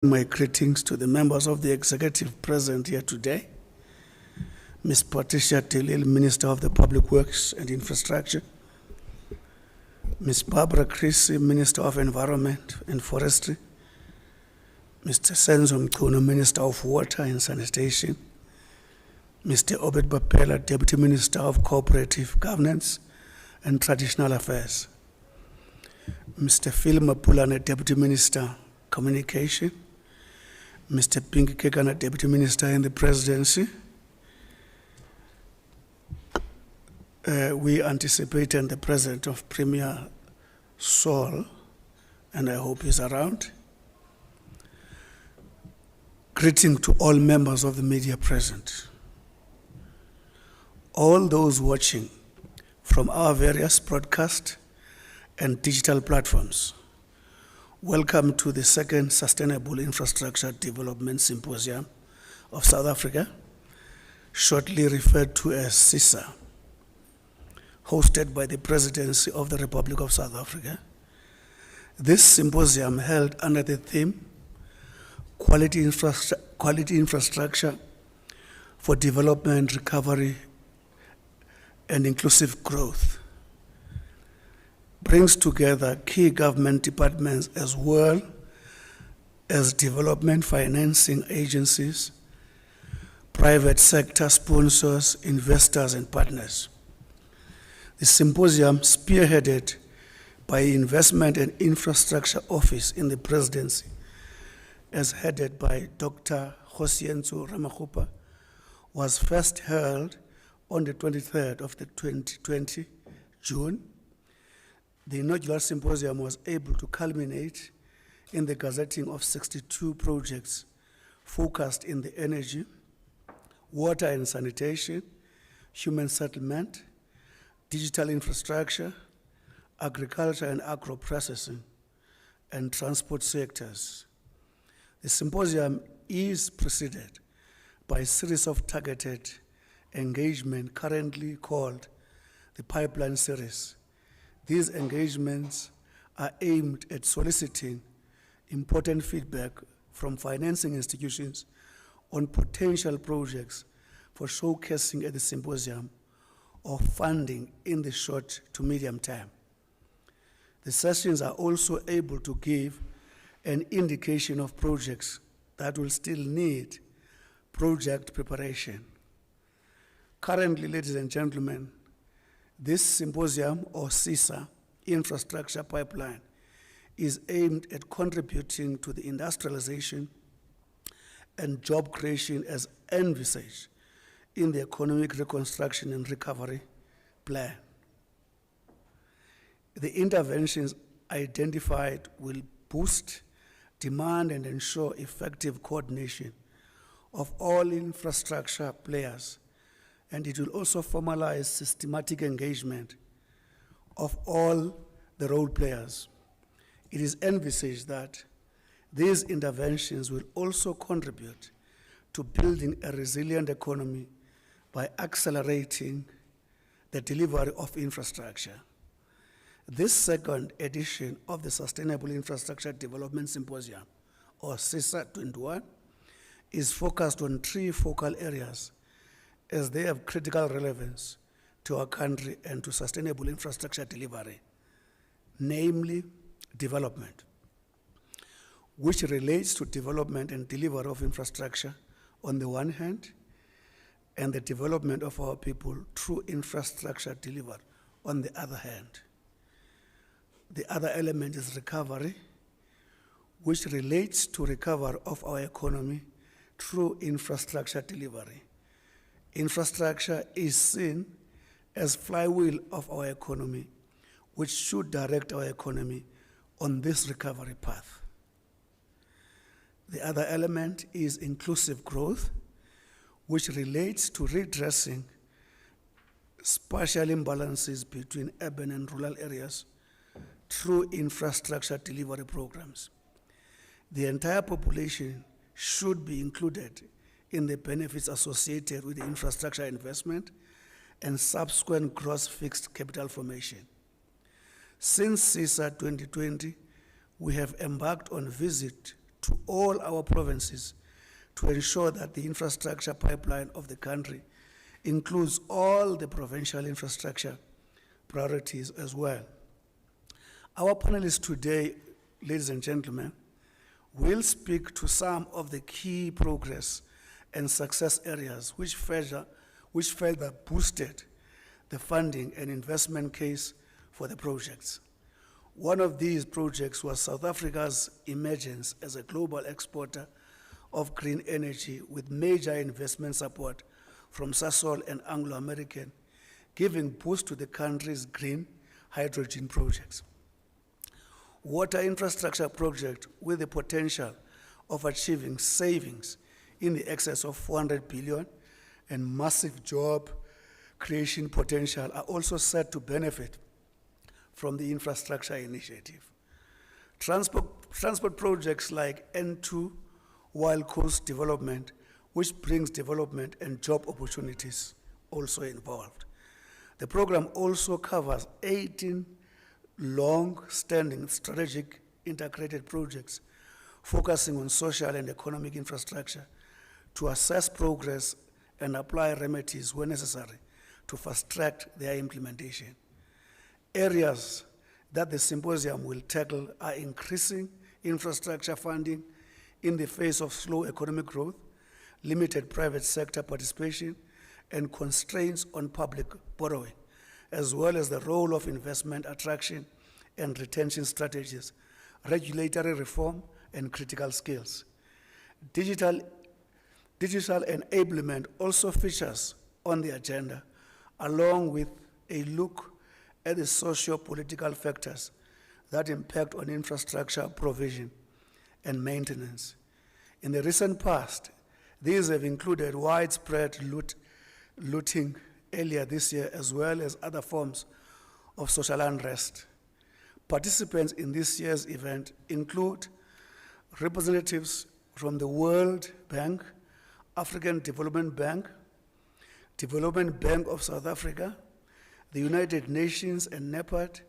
My greetings to the members of the executive present here today. Ms. Patricia Tilil, Minister of the Public Works and Infrastructure. Ms. Barbara Creasy, Minister of Environment and Forestry. Mr. Senzo Mkuno, Minister of Water and Sanitation. Mr. Obed Bapela, Deputy Minister of Cooperative Governance and Traditional Affairs. Mr. Phil Mapulane, Deputy Minister, Communication. Mr. Pinky Kekana, Deputy Minister in the Presidency. We anticipated the presence of Premier Saul, and I hope he's around. Greeting to all members of the media present. All those watching from our various broadcast and digital platforms. Welcome to the second Sustainable Infrastructure Development Symposium of South Africa, shortly referred to as SIDSSA, hosted by the Presidency of the Republic of South Africa. This symposium held under the theme, Quality Infrastructure for Development, Recovery, and Inclusive Growth, brings together key government departments as well as development financing agencies, private sector sponsors, investors, and partners. The symposium, spearheaded by Investment and Infrastructure Office in the Presidency, as headed by Dr. Josienzo Ramakgopa, was first held on the 23rd of the 2020 June. The inaugural symposium was able to culminate in the gazetting of 62 projects focused in the energy, water and sanitation, human settlement, digital infrastructure, agriculture and agro-processing, and transport sectors. The symposium is preceded by a series of targeted engagement currently called the Pipeline Series. These engagements are aimed at soliciting important feedback from financing institutions on potential projects for showcasing at the symposium or funding in the short to medium term. The sessions are also able to give an indication of projects that will still need project preparation. Currently, ladies and gentlemen, this symposium, or SIDSSA, infrastructure pipeline, is aimed at contributing to the industrialization and job creation as envisaged in the Economic Reconstruction and Recovery Plan. The interventions identified will boost demand and ensure effective coordination of all infrastructure players, and it will also formalize systematic engagement of all the role players. It is envisaged that these interventions will also contribute to building a resilient economy by accelerating the delivery of infrastructure. This second edition of the Sustainable Infrastructure Development Symposium, or SIDSSA21, is focused on three focal areas as they have critical relevance to our country and to sustainable infrastructure delivery, namely development, which relates to development and delivery of infrastructure on the one hand, and the development of our people through infrastructure delivery on the other hand. The other element is recovery, which relates to recovery of our economy through infrastructure delivery. Infrastructure is seen as flywheel of our economy, which should direct our economy on this recovery path. The other element is inclusive growth, which relates to redressing spatial imbalances between urban and rural areas through infrastructure delivery programs. The entire population should be included in the benefits associated with the infrastructure investment and subsequent gross fixed capital formation. Since SIDSSA 2020, we have embarked on a visit to all our provinces to ensure that the infrastructure pipeline of the country includes all the provincial infrastructure priorities as well. Our panelists today, ladies and gentlemen, will speak to some of the key progress and success areas which further boosted the funding and investment case for the projects. One of these projects was South Africa's emergence as a global exporter of green energy with major investment support from Sasol and Anglo-American, giving boost to the country's green hydrogen projects. Water infrastructure project with the potential of achieving savings in the excess of 400 billion and massive job creation potential are also set to benefit from the infrastructure initiative. Transport projects like N2 Wild Coast Development, which brings development and job opportunities, also involved. The program also covers 18 long-standing strategic integrated projects focusing on social and economic infrastructure to assess progress and apply remedies where necessary to fast-track their implementation. Areas that the symposium will tackle are increasing infrastructure funding in the face of slow economic growth, limited private sector participation, and constraints on public borrowing, as well as the role of investment attraction and retention strategies, regulatory reform, and critical skills. Digital enablement also features on the agenda, along with a look at the socio-political factors that impact on infrastructure provision and maintenance. In the recent past, these have included widespread looting earlier this year, as well as other forms of social unrest. Participants in this year's event include representatives from the World Bank, African Development Bank of South Africa, the United Nations and NEPAD,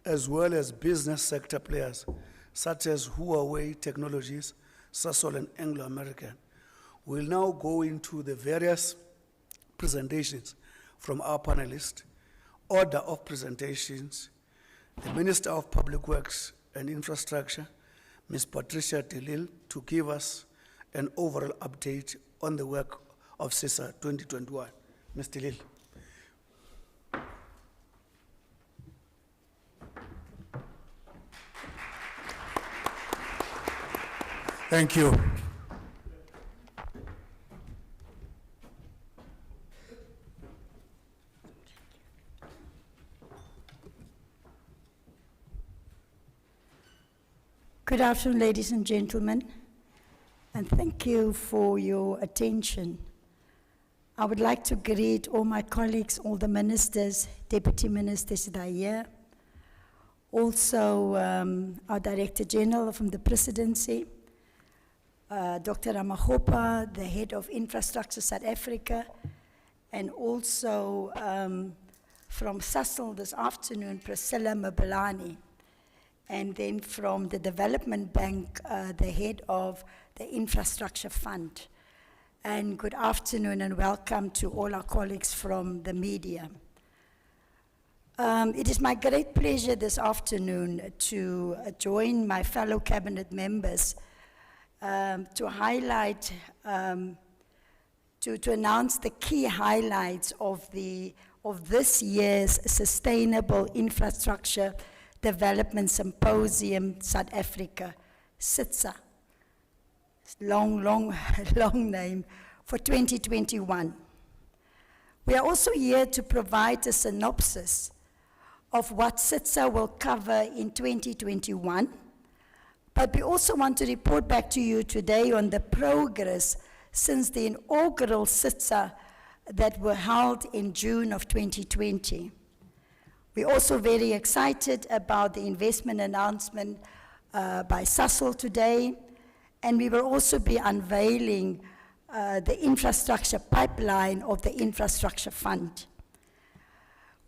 as well as business sector players such as Huawei Technologies, Sasol, and Anglo-American. We'll now go into the various presentations from our panelists. Order of presentations: the Minister of Public Works and Infrastructure, Ms. Patricia de Lille, to give us an overall update on the work of SIDSSA 2021. Ms. de Lille. Thank you. Good afternoon, ladies and gentlemen, and thank you for your attention. I would like to greet all my colleagues, all the ministers, deputy ministers that are here, also our Director General from the Presidency, Dr. Ramagopa, the Head of Infrastructure South Africa, and also from Sasol this afternoon, Priscilla Mabelani. And then from the Development Bank, the head of the Infrastructure Fund. And good afternoon and welcome to all our colleagues from the media. It is my great pleasure this afternoon to join my fellow cabinet members to highlight, to announce the key highlights of this year's Sustainable Infrastructure Development Symposium South Africa, SIDSSA. Long name, for 2021. We are also here to provide a synopsis of what SIDSSA will cover in 2021, but we also want to report back to you today on the progress since the inaugural SIDSSA that were held in June of 2020. We're also very excited about the investment announcement by Sasol today, and we will also be unveiling the infrastructure pipeline of the Infrastructure Fund.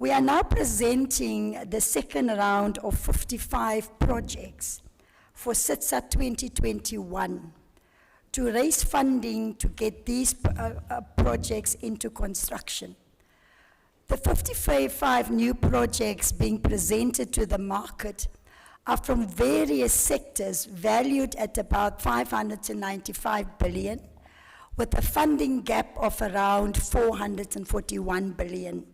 We are now presenting the second round of 55 projects for SIDSSA 2021 to raise funding to get these projects into construction. The 55 new projects being presented to the market are from various sectors valued at about 595 billion, with a funding gap of around 441 billion.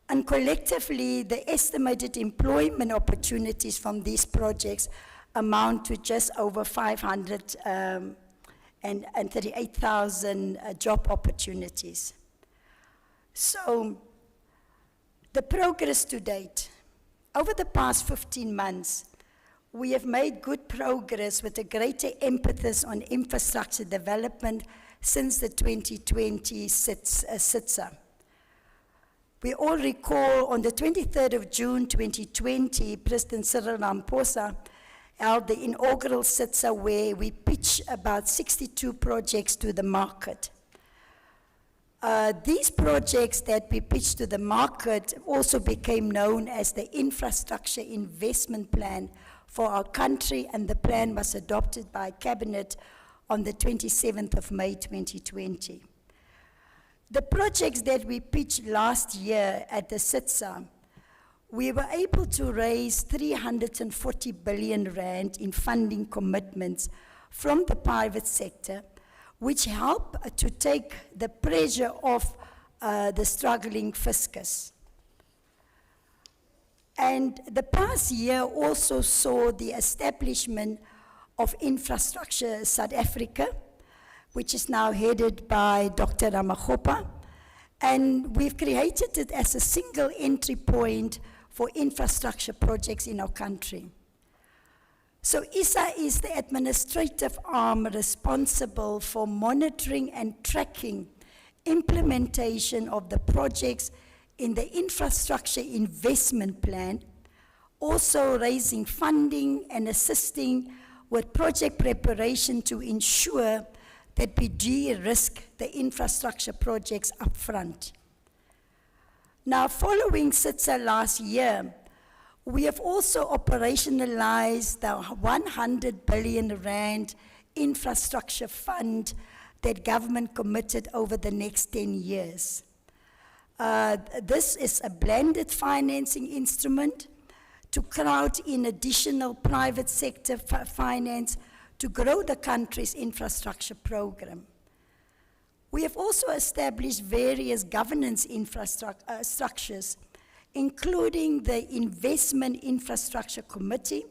And collectively, the estimated employment opportunities from these projects amount to just over 538,000 job opportunities. So, the progress to date. Over the past 15 months, we have made good progress with a greater emphasis on infrastructure development since the 2020 SIDSSA. We all recall on the 23rd of June 2020, President Cyril Ramaphosa held the inaugural SIDSSA where we pitched about 62 projects to the market. These projects that we pitched to the market also became known as the Infrastructure Investment Plan for our country, and the plan was adopted by Cabinet on the 27th of May 2020. The projects that we pitched last year at the SIDSSA, we were able to raise 340 billion rand in funding commitments from the private sector, which help to take the pressure off the struggling fiscus. And the past year also saw the establishment of Infrustracture South Africa, which is now headed by Dr. Ramaphosa, and we've created it as a single entry point for infrastructure projects in our country. So SIDSSA is the administrative arm responsible for monitoring and tracking implementation of the projects in the Infrastructure Investment Plan, also raising funding and assisting with project preparation to ensure that we de-risk the infrastructure projects up front. Now, following SIDSSA last year, we have also operationalized the 100 billion rand infrastructure fund that government committed over the next 10 years. This is a blended financing instrument to crowd in additional private sector finance to grow the country's infrastructure program. We have also established various governance structures, including the Investment Infrastructure Committee,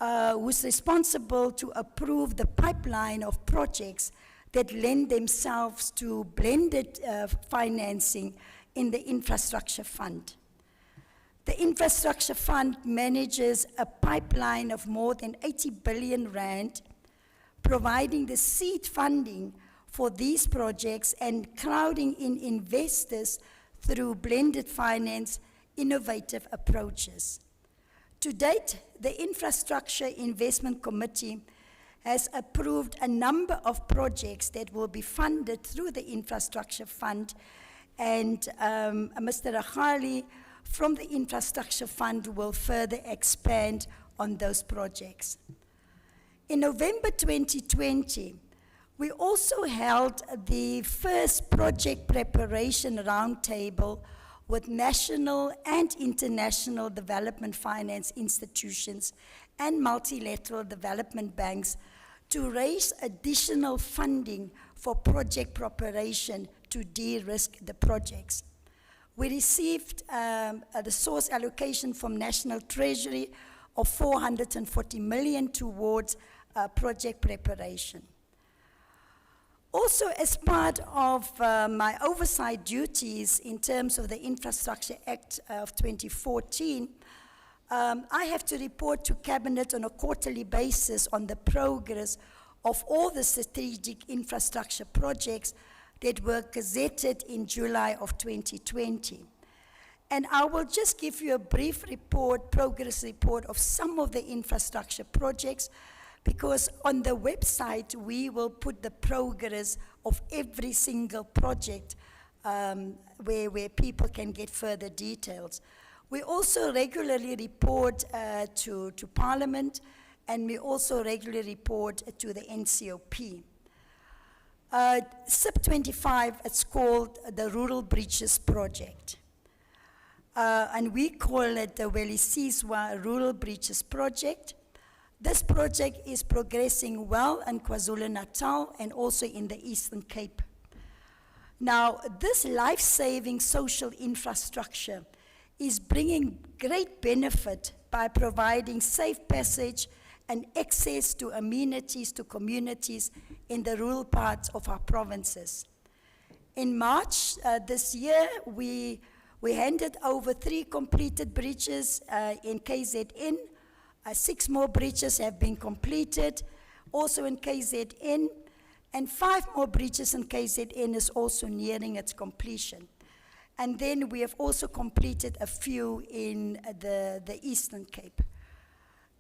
who's responsible to approve the pipeline of projects that lend themselves to blended financing in the infrastructure fund. The infrastructure fund manages a pipeline of more than 80 billion rand, providing the seed funding for these projects and crowding in investors through blended finance innovative approaches. To date, the Infrastructure Investment Committee has approved a number of projects that will be funded through the Infrastructure Fund, and Mr. Rachali from the Infrastructure Fund will further expand on those projects. In November 2020, we also held the first project preparation roundtable with national and international development finance institutions and multilateral development banks to raise additional funding for project preparation to de-risk the projects. We received the source allocation from National Treasury of 440 million towards project preparation. Also, as part of my oversight duties in terms of the Infrastructure Act of 2014, I have to report to Cabinet on a quarterly basis on the progress of all the strategic infrastructure projects that were gazetted in July of 2020. And I will just give you a brief report, progress report of some of the infrastructure projects, because on the website we will put the progress of every single project where people can get further details. We also regularly report to Parliament and we also regularly report to the NCOP. SIP25, it's called the Rural Bridges Project. And we call it the Welisizwa Rural Bridges Project. This project is progressing well in KwaZulu-Natal and also in the Eastern Cape. Now, this life-saving social infrastructure is bringing great benefit by providing safe passage and access to amenities to communities in the rural parts of our provinces. In March this year, we handed over 3 completed bridges in KZN. 6 more bridges have been completed, also in KZN, and 5 more bridges in KZN is also nearing its completion. And then we have also completed a few in the Eastern Cape.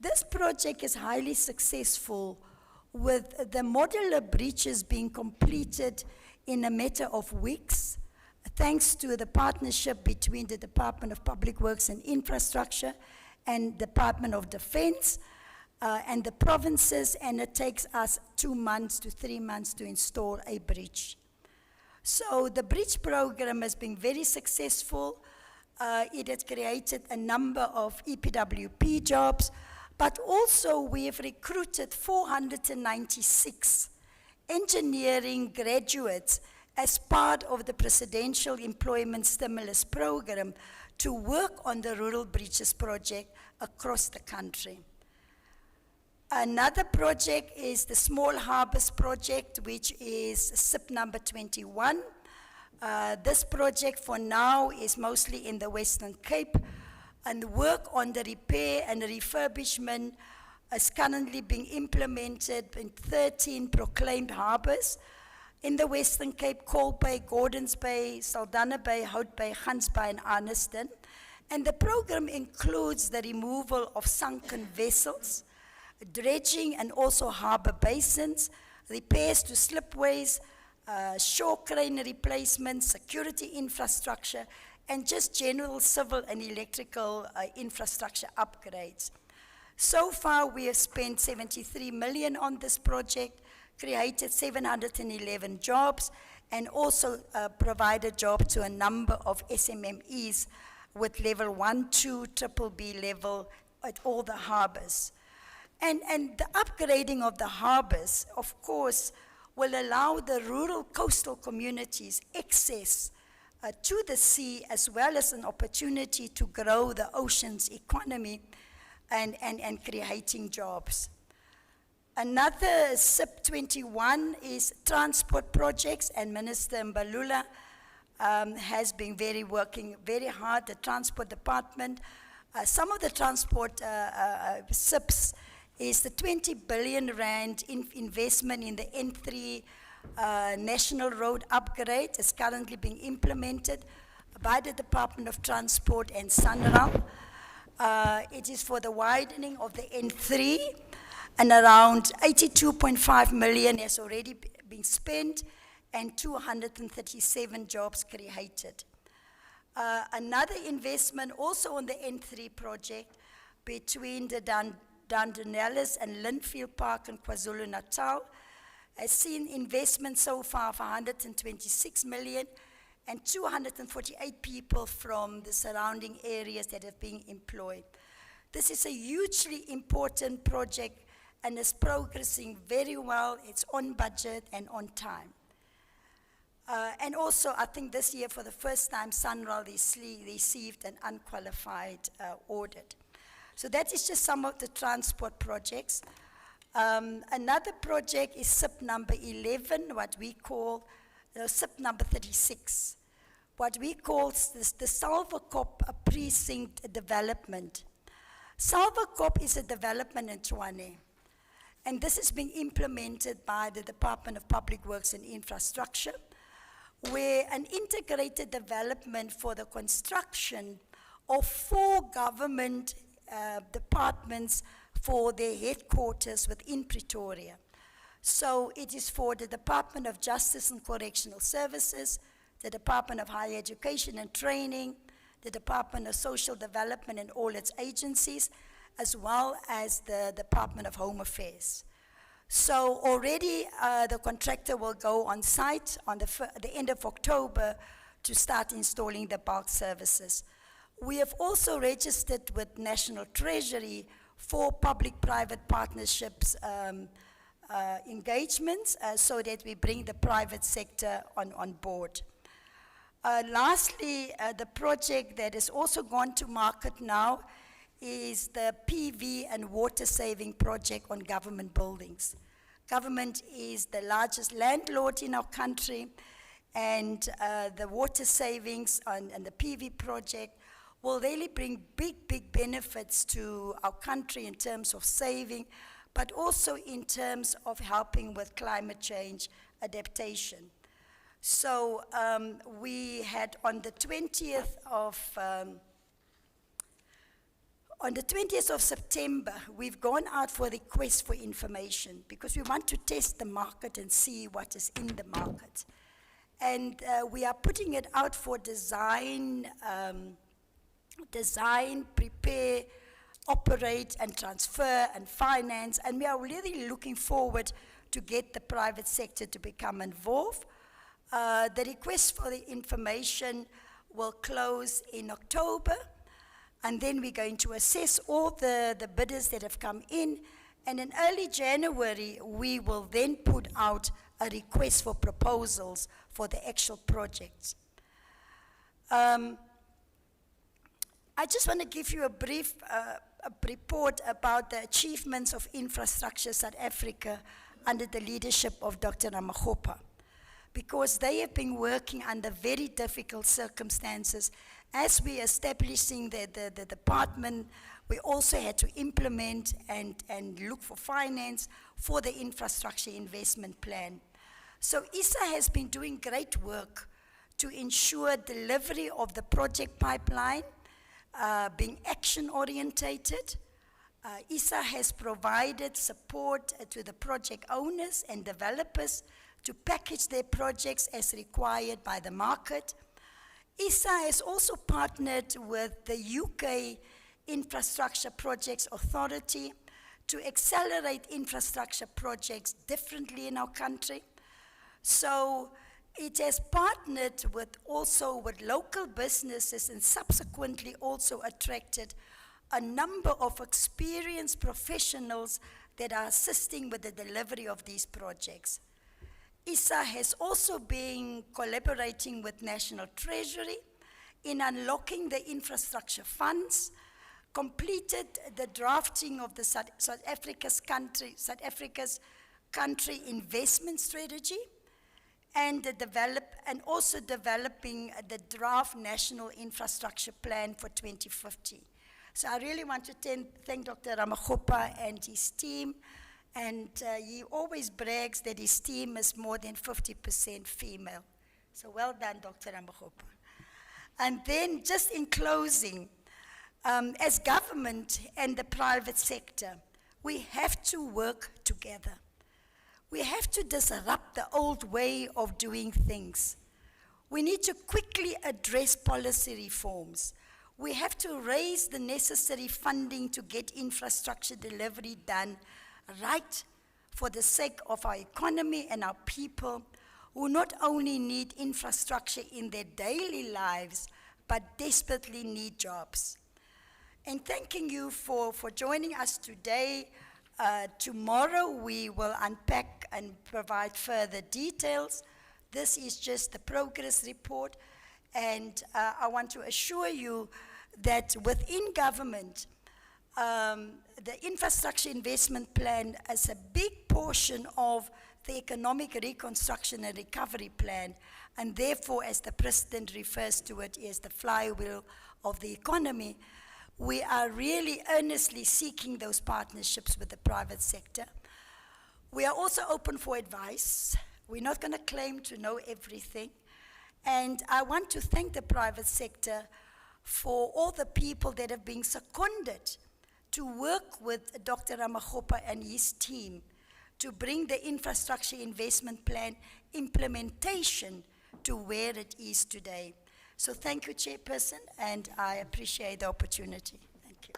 This project is highly successful, with the modular bridges being completed in a matter of weeks, thanks to the partnership between the Department of Public Works and Infrastructure and Department of Defense and the provinces, and it takes us 2 months to 3 months to install a bridge. So the bridge program has been very successful. It has created a number of EPWP jobs, but also we have recruited 496 engineering graduates as part of the Presidential Employment Stimulus Program to work on the Rural Bridges Project across the country. Another project is the Small Harbours Project, which is SIP number 21. This project for now is mostly in the Western Cape, and work on the repair and refurbishment is currently being implemented in 13 proclaimed harbours in the Western Cape: Cold Bay, Gordons Bay, Saldanha Bay, Hout Bay, Gans Bay, and Arniston. And the program includes the removal of sunken vessels, dredging and also harbour basins, repairs to slipways, shore crane replacements, security infrastructure, and just general civil and electrical infrastructure upgrades. So far, we have spent 73 million on this project, created 711 jobs, and also provided jobs to a number of SMMEs with level 1, 2, BBB level at all the harbours. And the upgrading of the harbours, of course, will allow the rural coastal communities access to the sea, as well as an opportunity to grow the ocean's economy and creating jobs. Another SIP 21 is transport projects, and Minister Mbalula has been working very hard, the transport department. Some of the transport SIPs is the 20 billion rand investment in the N3 National Road upgrade. Is currently being implemented by the Department of Transport and SANRAL. It is for the widening of the N3, and around 82.5 million has already been spent and 237 jobs created. Another investment also on the N3 project between the Dardanelles and Linfield Park in KwaZulu-Natal has seen investment so far of 126 million and 248 people from the surrounding areas that have been employed. This is a hugely important project and is progressing very well. It's on budget and on time. And also, I think this year, for the first time, SANRAL received an unqualified audit. So that is just some of the transport projects. Another project is SIP number 11, what we call SIP number 36, what we call the Sulfur Precinct development. Sulfur is a development in Tshwane, and this is being implemented by the Department of Public Works and Infrastructure, where an integrated development for the construction of 4 government departments for their headquarters within Pretoria. So it is for the Department of Justice and Correctional Services, the Department of Higher Education and Training, the Department of Social Development and all its agencies, as well as the Department of Home Affairs. So already the contractor will go on site on the end of October to start installing the bulk services. We have also registered with National Treasury for public-private partnerships engagements so that we bring the private sector on board. Lastly, the project that has also gone to market now is the PV and water saving project on government buildings. Government is the largest landlord in our country, and the water savings and the PV project will really bring big benefits to our country in terms of saving, but also in terms of helping with climate change adaptation. So we had on the 20th of September, we've gone out for requests for information because we want to test the market and see what is in the market. And we are putting it out for design, prepare, operate, and transfer, and finance. And we are really looking forward to get the private sector to become involved. The request for the information will close in October, and then we're going to assess all the bidders that have come in, and in early January, we will then put out a request for proposals for the actual projects. I just want to give you a brief report about the achievements of Infrustracture South Africa under the leadership of Dr. Ramokgopa, because they have been working under very difficult circumstances. As we are establishing the department, we also had to implement and look for finance for the infrastructure investment plan. So SIDSSA has been doing great work to ensure delivery of the project pipeline, being action-orientated. SIDSSA has provided support to the project owners and developers to package their projects as required by the market. SIDSSA has also partnered with the UK Infrastructure Projects Authority to accelerate infrastructure projects differently in our country. So it has partnered with local businesses and subsequently also attracted a number of experienced professionals that are assisting with the delivery of these projects. SIDSSA has also been collaborating with National Treasury in unlocking the infrastructure funds, completed the drafting of the South Africa's country investment strategy, and also developing the draft National Infrastructure Plan for 2050. So I really want to thank Dr. Ramokgopa and his team, and he always brags that his team is more than 50% female. So well done, Dr. Ramokgopa. And then just in closing, as government and the private sector, we have to work together. We have to disrupt the old way of doing things. We need to quickly address policy reforms. We have to raise the necessary funding to get infrastructure delivery done right for the sake of our economy and our people, who not only need infrastructure in their daily lives, but desperately need jobs. And thanking you for joining us today. Tomorrow we will unpack and provide further details. This is just the progress report, and I want to assure you that within government, the infrastructure investment plan is a big portion of the economic reconstruction and recovery plan, and therefore, as the President refers to it, is the flywheel of the economy. We are really earnestly seeking those partnerships with the private sector. We are also open for advice. We're not going to claim to know everything. And I want to thank the private sector for all the people that have been seconded to work with Dr. Ramokgopa and his team to bring the infrastructure investment plan implementation to where it is today. So thank you, Chairperson, and I appreciate the opportunity. Thank you.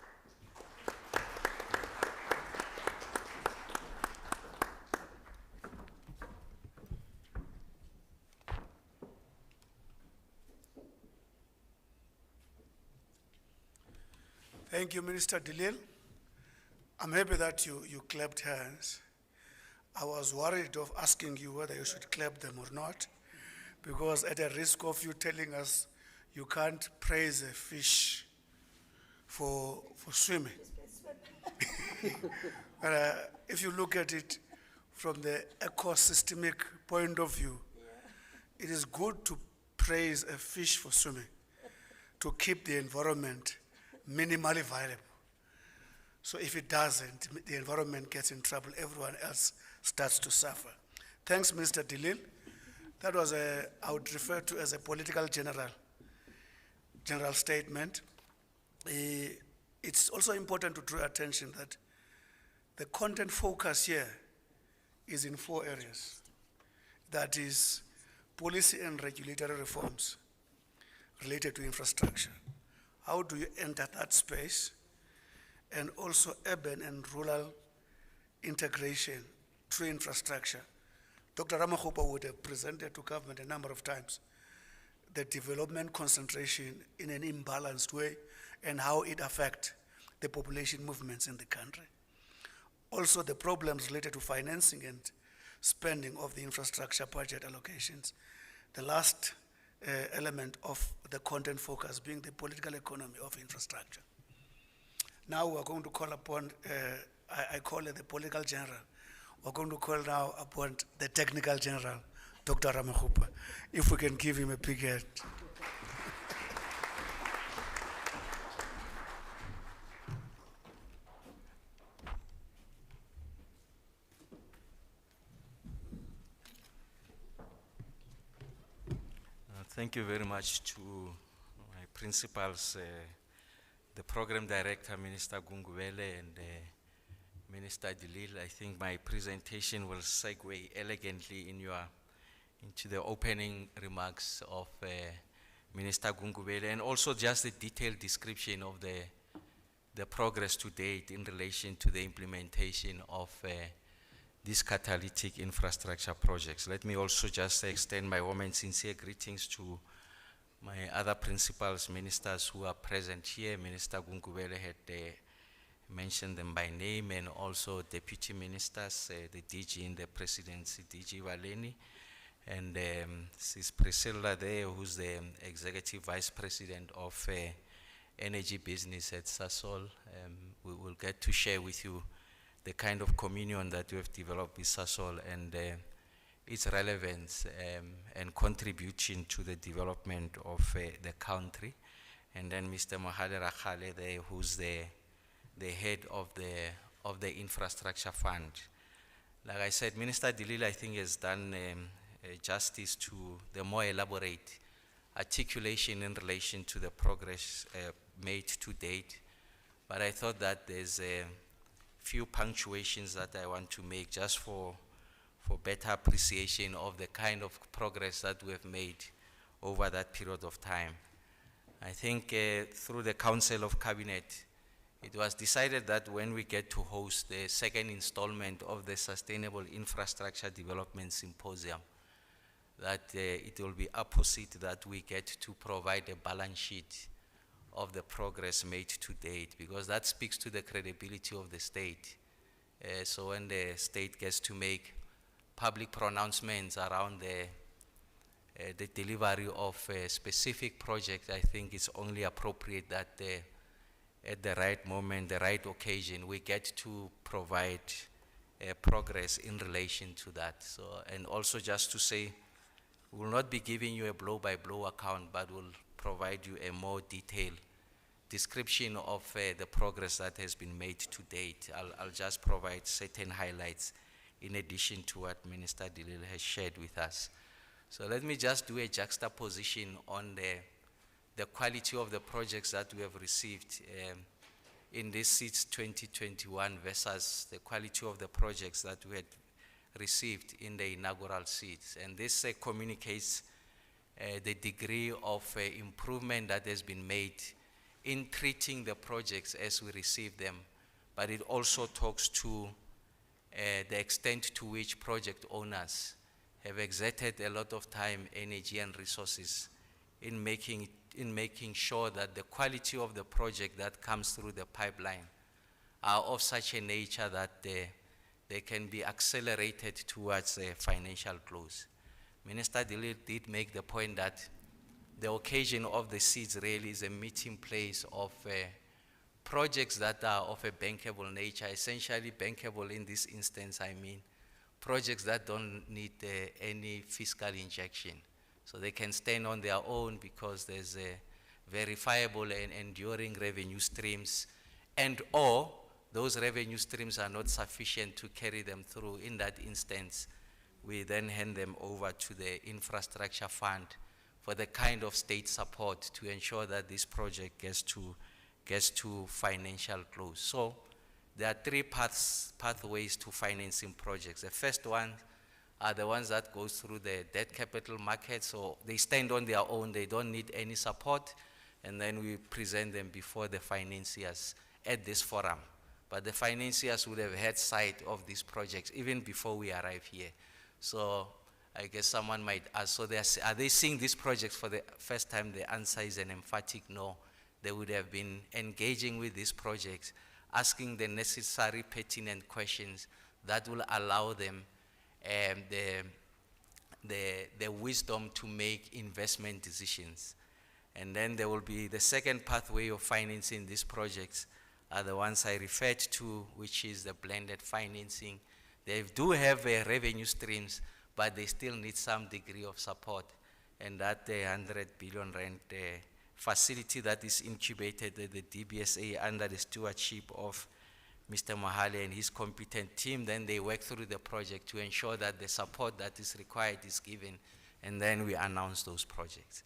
Thank you, Minister Dilil. I'm happy that you clapped hands. I was worried of asking you whether you should clap them or not, because at a risk of you telling us you can't praise a fish for swimming. But if you look at it from the ecosystemic point of view, it is good to praise a fish for swimming, to keep the environment minimally viable. So if it doesn't, the environment gets in trouble, everyone else starts to suffer. Thanks, Minister Dilil. That was I would refer to as a political general statement. It's also important to draw attention that the content focus here is in 4 areas. That is policy and regulatory reforms related to infrastructure. How do you enter that space? And also urban and rural integration through infrastructure. Dr. Ramakgopa would have presented to government a number of times the development concentration in an imbalanced way and how it affects the population movements in the country. Also the problems related to financing and spending of the infrastructure budget allocations. The last element of the content focus being the political economy of infrastructure. Now we're going to call upon, I call it the political general. We're going to call now upon the technical general, Dr. Ramakgopa. If we can give him a big hand. Thank you very much to my principals, the program director, Minister Gungubele, and Minister Dilil. I think my presentation will segue elegantly into the opening remarks of Minister Gungubele, and also just a detailed description of the progress to date in relation to the implementation of these catalytic infrastructure projects. Let me also just extend my warm and sincere greetings to my other principals, ministers who are present here. Minister Gungubele had mentioned them by name, and also deputy ministers, the DG in the presidency, DG Valeni, and Sis Priscilla there, who's the executive vice president of energy business at Sasol. We will get to share with you the kind of communion that we have developed with Sasol and its relevance and contribution to the development of the country. And then Mr. Mohale Rakhale there, who's the head of the infrastructure fund. Like I said, Minister Dilil, I think, has done justice to the more elaborate articulation in relation to the progress made to date. But I thought that there's a few punctuations that I want to make just for better appreciation of the kind of progress that we have made over that period of time. I think through the Council of Cabinet, it was decided that when we get to host the second installment of the Sustainable Infrastructure Development Symposium, that it will be opposite that we get to provide a balance sheet of the progress made to date, because that speaks to the credibility of the state. So when the state gets to make public pronouncements around the delivery of a specific project, I think it's only appropriate that at the right moment, the right occasion, we get to provide progress in relation to that. So, and also just to say, we will not be giving you a blow-by-blow account, but we'll provide you a more detailed description of the progress that has been made to date. I'll just provide certain highlights in addition to what Minister Dilil has shared with us. So let me just do a juxtaposition on the quality of the projects that we have received in this SIDSSA21 versus the quality of the projects that we had received in the inaugural SIDS. And this communicates the degree of improvement that has been made in treating the projects as we receive them, but it also talks to the extent to which project owners have exerted a lot of time, energy, and resources in making in making sure that the quality of the project that comes through the pipeline are of such a nature that they can be accelerated towards a financial close. Minister Dilip did make the point that the occasion of the SIDS really is a meeting place of projects that are of a bankable nature, essentially bankable in this instance, I mean, projects that don't need any fiscal injection. So they can stand on their own because there's verifiable and enduring revenue streams, and or those revenue streams are not sufficient to carry them through. In that instance, we then hand them over to the infrastructure fund for the kind of state support to ensure that this project gets to financial close. So there are three pathways to financing projects. The first one are the ones that goes through the debt capital market, so they stand on their own, they don't need any support, and then we present them before the financiers at this forum. But the financiers would have had sight of these projects even before we arrive here. So I guess someone might ask, so are they seeing these projects for the first time? The answer is an emphatic no. They would have been engaging with these projects, asking the necessary pertinent questions that will allow them the wisdom to make investment decisions. And then there will be the second pathway of financing these projects are the ones I referred to, which is the blended financing. They do have revenue streams, but they still need some degree of support. And that 100 billion rand facility that is incubated at the DBSA under the stewardship of Mr. Mahale and his competent team, then they work through the project to ensure that the support that is required is given, and then we announce those projects.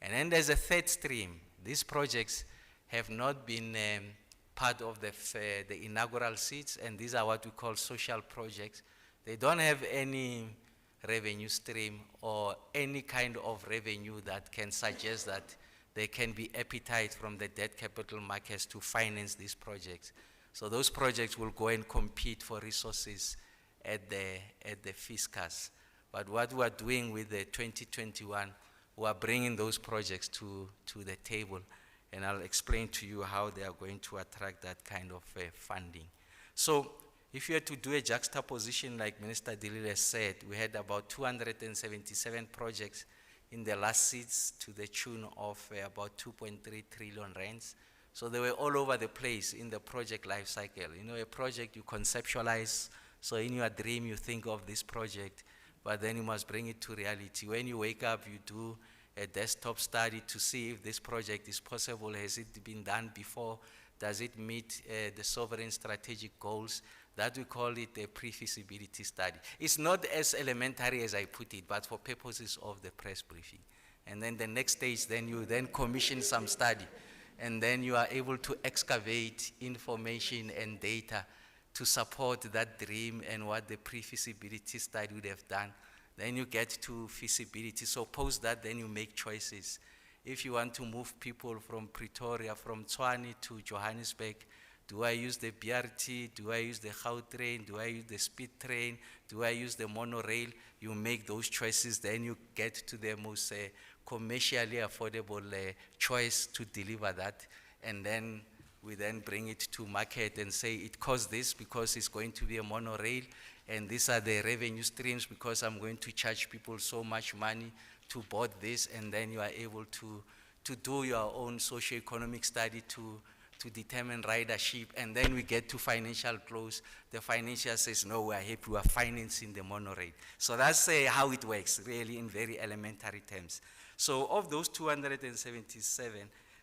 And then there's a third stream. These projects have not been part of the inaugural seats, and these are what we call social projects. They don't have any revenue stream or any kind of revenue that can suggest that there can be appetite from the debt capital markets to finance these projects. So those projects will go and compete for resources at the fiscus. But what we are doing with the 2021, we are bringing those projects to the table, and I'll explain to you how they are going to attract that kind of funding. So if you had to do a juxtaposition, like Minister Dilile said, we had about 277 projects in the last seats to the tune of about 2.3 trillion rands. So they were all over the place in the project life cycle. You know, a project you conceptualize, so in your dream you think of this project, but then you must bring it to reality. When you wake up, you do a desktop study to see if this project is possible. Has it been done before? Does it meet the sovereign strategic goals? That we call it a pre-feasibility study. It's not as elementary as I put it, but for purposes of the press briefing. And then the next stage, then you then commission some study, and then you are able to excavate information and data to support that dream and what the pre-feasibility study would have done. Then you get to feasibility. So post that, then you make choices. If you want to move people from Pretoria, from Tshwane to Johannesburg, do I use the BRT? Do I use the Gautrain? Do I use the speed train? Do I use the monorail? You make those choices, then you get to the most commercially affordable choice to deliver that. And then we then bring it to market and say it costs this because it's going to be a monorail, and these are the revenue streams because I'm going to charge people so much money to board this, and then you are able to do your own socio-economic study to determine ridership, and then we get to financial close. The financier says, no, we are happy, we are financing the monorail. So that's how it works, really, in very elementary terms. So of those 277,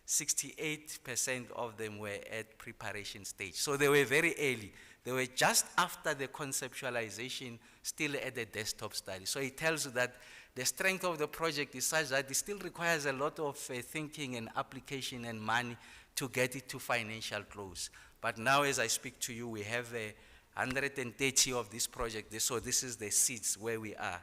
68% of them were at preparation stage. So they were very early. They were just after the conceptualization, still at the desktop study. So it tells you that the strength of the project is such that it still requires a lot of thinking and application and money to get it to financial close. But now as I speak to you, we have 130 of this project. So this is the seats where we are.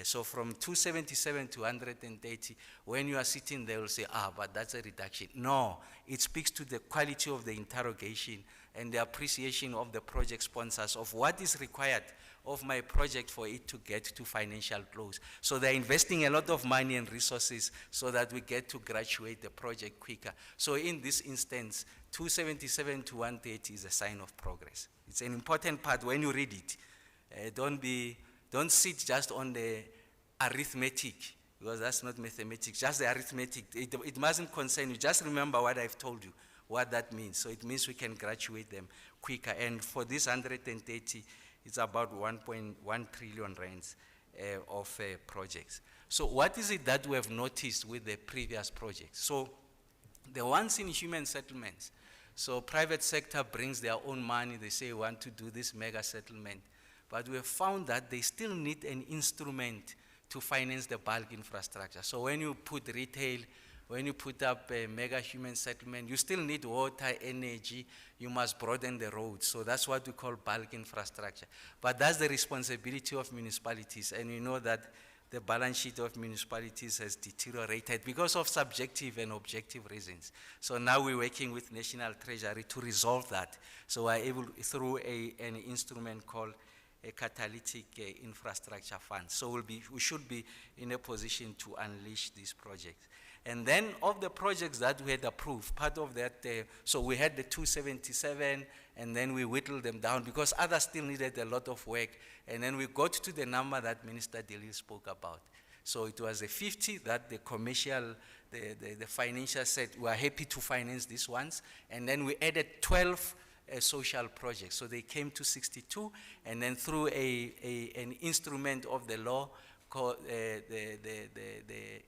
So from 277 to 130, when you are sitting there, you'll say, but that's a reduction. No, it speaks to the quality of the interrogation and the appreciation of the project sponsors of what is required of my project for it to get to financial close. So they're investing a lot of money and resources so that we get to graduate the project quicker. So in this instance, 277 to 130 is a sign of progress. It's an important part when you read it. Don't sit just on the arithmetic, because that's not mathematics, just the arithmetic. It mustn't concern you. Just remember what I've told you, what that means. So it means we can graduate them quicker. And for this 130, it's about 1.1 trillion rands of projects. So what is it that we have noticed with the previous projects? So the ones in human settlements, so private sector brings their own money, they say want to do this mega settlement, but we have found that they still need an instrument to finance the bulk infrastructure. So when you put retail, when you put up a mega human settlement, you still need water, energy, you must broaden the roads. So that's what we call bulk infrastructure. But that's the responsibility of municipalities, and you know that the balance sheet of municipalities has deteriorated because of subjective and objective reasons. So now we're working with National Treasury to resolve that. So we're able, through an instrument called a catalytic infrastructure fund. So we should be in a position to unleash these projects. And then of the projects that we had approved, part of that, so we had the 277, and then we whittled them down because others still needed a lot of work. And then we got to the number that Minister Delil spoke about. So it was a 50 that the commercial, the financial said, we are happy to finance these ones. And then we added 12 social projects. So they came to 62, and then through an instrument of the law called the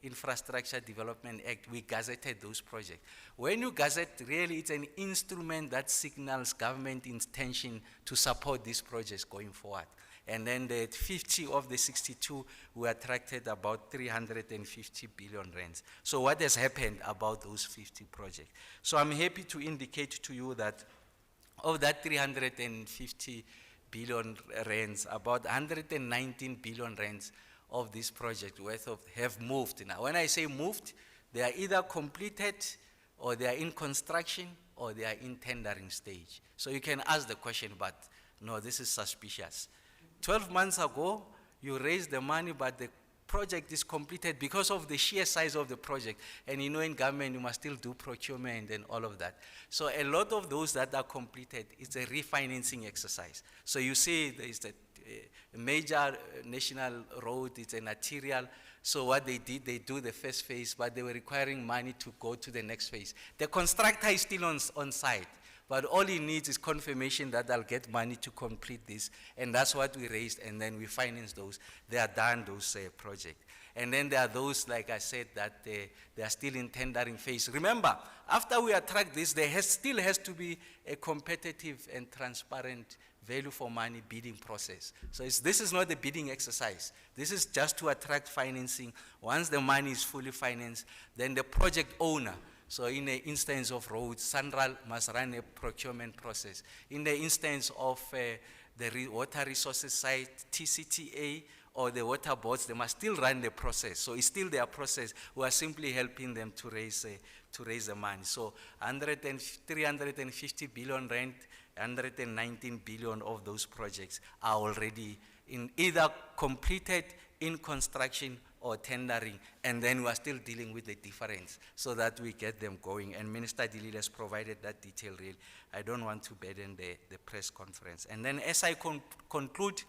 Infrastructure Development Act, we gazetted those projects. When you gazette, really it's an instrument that signals government intention to support these projects going forward. And then the 50 of the 62, we attracted about 350 billion rands. So what has happened about those 50 projects? So I'm happy to indicate to you that of that 350 billion rands, about 119 billion rands of this project worth of have moved. Now, when I say moved, they are either completed, or they are in construction, or they are in tendering stage. So you can ask the question, but no, this is suspicious. 12 months ago, you raised the money, but the project is completed because of the sheer size of the project. And you know, in government, you must still do procurement and all of that. So a lot of those that are completed, it's a refinancing exercise. So you see, there is a major national road, it's an arterial. So what they did, they do the first phase, but they were requiring money to go to the next phase. The constructor is still on site, but all he needs is confirmation that they'll get money to complete this, and that's what we raised, and then we finance those. They are done, those projects. And then there are those, like I said, that they are still in tendering phase. Remember, after we attract this, there still has to be a competitive and transparent value for money bidding process. So this is not a bidding exercise. This is just to attract financing. Once the money is fully financed, then the project owner, so in the instance of roads, Central must run a procurement process. In the instance of the water resources side, TCTA, or the water boards, they must still run the process. So it's still their process. We are simply helping them to raise the money. So 350 billion rand, 119 billion of those projects are already in either completed, in construction, or tendering, and then we are still dealing with the difference so that we get them going. And Minister Delil has provided that detail. Really, I don't want to burden the press conference. And then as I conclude,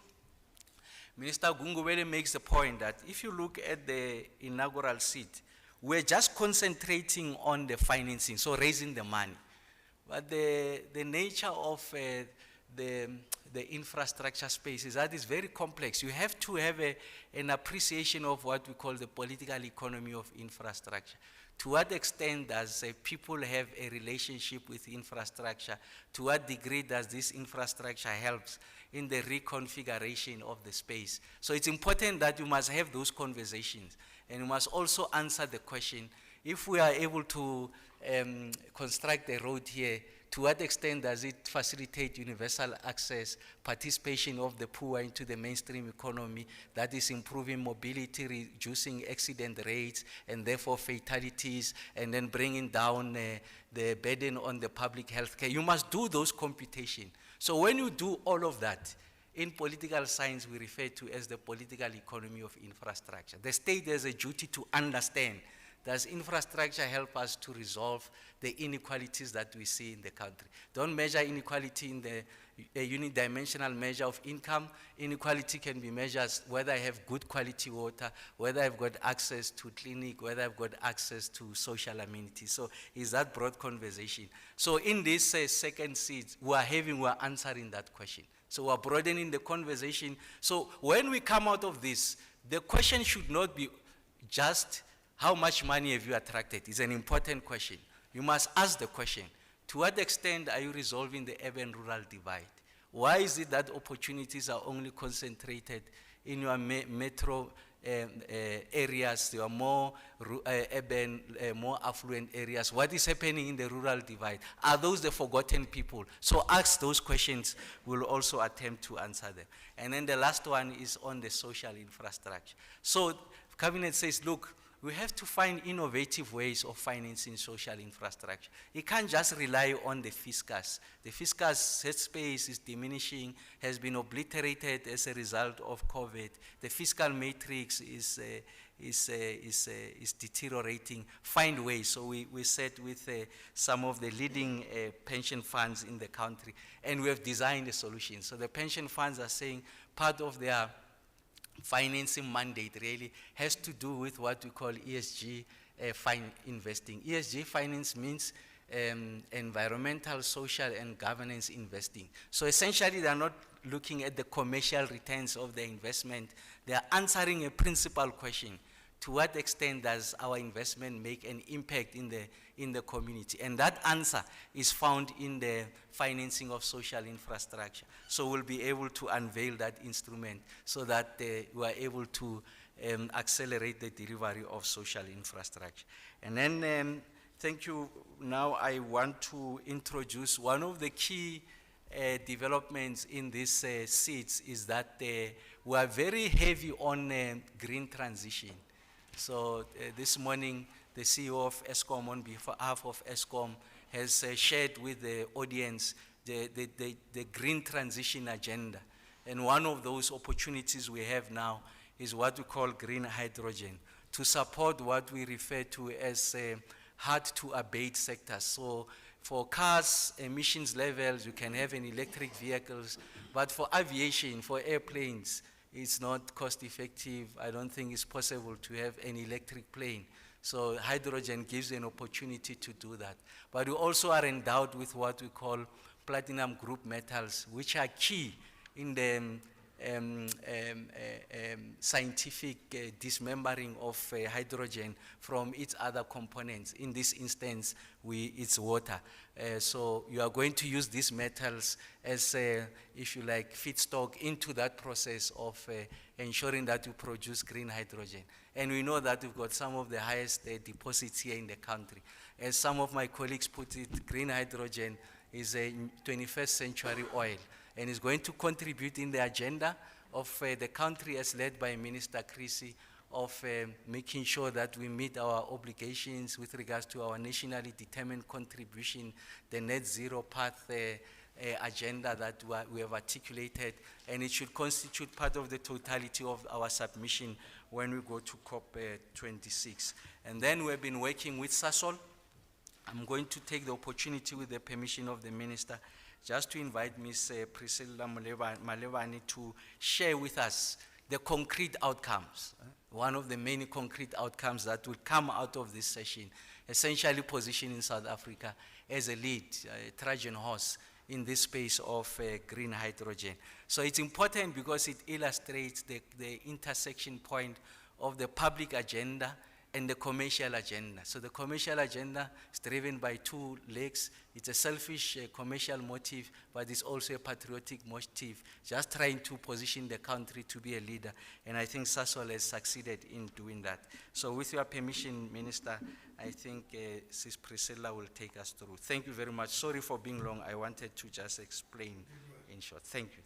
Minister Gungubele makes the point that if you look at the inaugural seat, we're just concentrating on the financing, so raising the money. But the nature of the infrastructure space is that it's very complex. You have to have an appreciation of what we call the political economy of infrastructure. To what extent does people have a relationship with infrastructure? To what degree does this infrastructure helps in the reconfiguration of the space? So it's important that you must have those conversations, and you must also answer the question, if we are able to construct a road here, to what extent does it facilitate universal access, participation of the poor into the mainstream economy, that is improving mobility, reducing accident rates, and therefore fatalities, and then bringing down the burden on the public health care? You must do those computations. So when you do all of that, in political science we refer to as the political economy of infrastructure. The state has a duty to understand, does infrastructure help us to resolve the inequalities that we see in the country? Don't measure inequality in the unidimensional measure of income. Inequality can be measured whether I have good quality water, whether I've got access to clinic, whether I've got access to social amenities. So is that broad conversation. So in this second seed, we're answering that question. So we're broadening the conversation. So when we come out of this, the question should not be just how much money have you attracted? It's an important question. You must ask the question, to what extent are you resolving the urban-rural divide? Why is it that opportunities are only concentrated in your metro areas? There are more urban, more affluent areas. What is happening in the rural divide? Are those the forgotten people? So ask those questions. We'll also attempt to answer them. And then the last one is on the social infrastructure. So Cabinet says, look, we have to find innovative ways of financing social infrastructure. You can't just rely on the fiscus. The fiscus headspace is diminishing, has been obliterated as a result of COVID. The fiscal matrix is deteriorating. Find ways. So we sat with some of the leading pension funds in the country, and we have designed a solution. So the pension funds are saying part of their financing mandate really has to do with what we call ESG investing. ESG finance means environmental, social, and governance investing. So essentially, they are not looking at the commercial returns of the investment. They are answering a principal question. To what extent does our investment make an impact in the community? And that answer is found in the financing of social infrastructure. So we'll be able to unveil that instrument so that we are able to accelerate the delivery of social infrastructure. And then, thank you. Now I want to introduce one of the key developments in these seats is that we are very heavy on green transition. So this morning, the CEO of ESCOM, on behalf of ESCOM, has shared with the audience the green transition agenda. And one of those opportunities we have now is what we call green hydrogen, to support what we refer to as hard-to-abate sectors. So for cars, emissions levels, you can have an electric vehicles, but for aviation, for airplanes, it's not cost effective. I don't think it's possible to have an electric plane. So hydrogen gives an opportunity to do that. But we also are endowed with what we call platinum group metals, which are key in the scientific dismembering of hydrogen from its other components. In this instance, it's water. So you are going to use these metals as, if you like, feedstock into that process of ensuring that you produce green hydrogen. And we know that we've got some of the highest deposits here in the country. As some of my colleagues put it, green hydrogen is a 21st century oil, and is going to contribute in the agenda of the country as led by Minister Creasy of making sure that we meet our obligations with regards to our nationally determined contribution, the net zero path agenda that we have articulated, and it should constitute part of the totality of our submission when we go to COP26. And then we've been working with SASOL. I'm going to take the opportunity with the permission of the Minister just to invite Ms. Priscilla Malevani to share with us the concrete outcomes. One of the many concrete outcomes that will come out of this session, essentially positioning South Africa as a lead, a Trojan horse in this space of green hydrogen. So it's important because it illustrates the intersection point of the public agenda and the commercial agenda. So the commercial agenda is driven by two legs. It's a selfish commercial motive, but it's also a patriotic motive, just trying to position the country to be a leader. And I think SASOL has succeeded in doing that. So with your permission, Minister, I think Sis Priscilla will take us through. Thank you very much. Sorry for being long. I wanted to just explain in short. Thank you.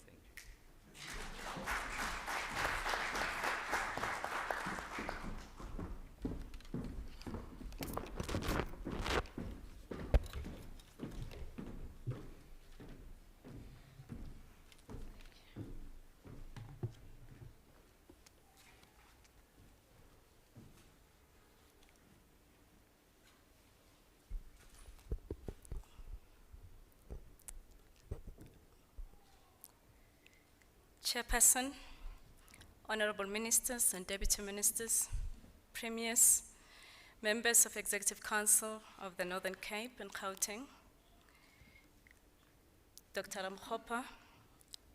Chairperson, Honorable Ministers and Deputy Ministers, Premiers, members of Executive Council of the Northern Cape and Gauteng, Dr. Ramkhopa,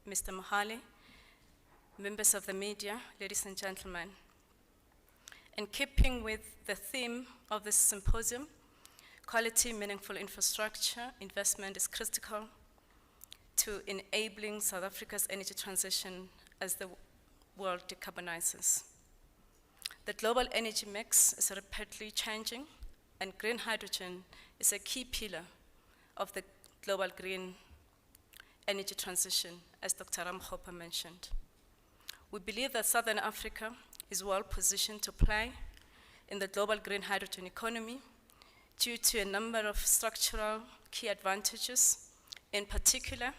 Mr. Mohale, members of the media, ladies and gentlemen. In keeping with the theme of this symposium, quality, meaningful infrastructure investment is critical to enabling South Africa's energy transition as the world decarbonizes. The global energy mix is rapidly changing, and green hydrogen is a key pillar of the global green energy transition, as Dr. Ramkhopa mentioned. We believe that Southern Africa is well positioned to play in the global green hydrogen economy due to a number of structural key advantages, in particular,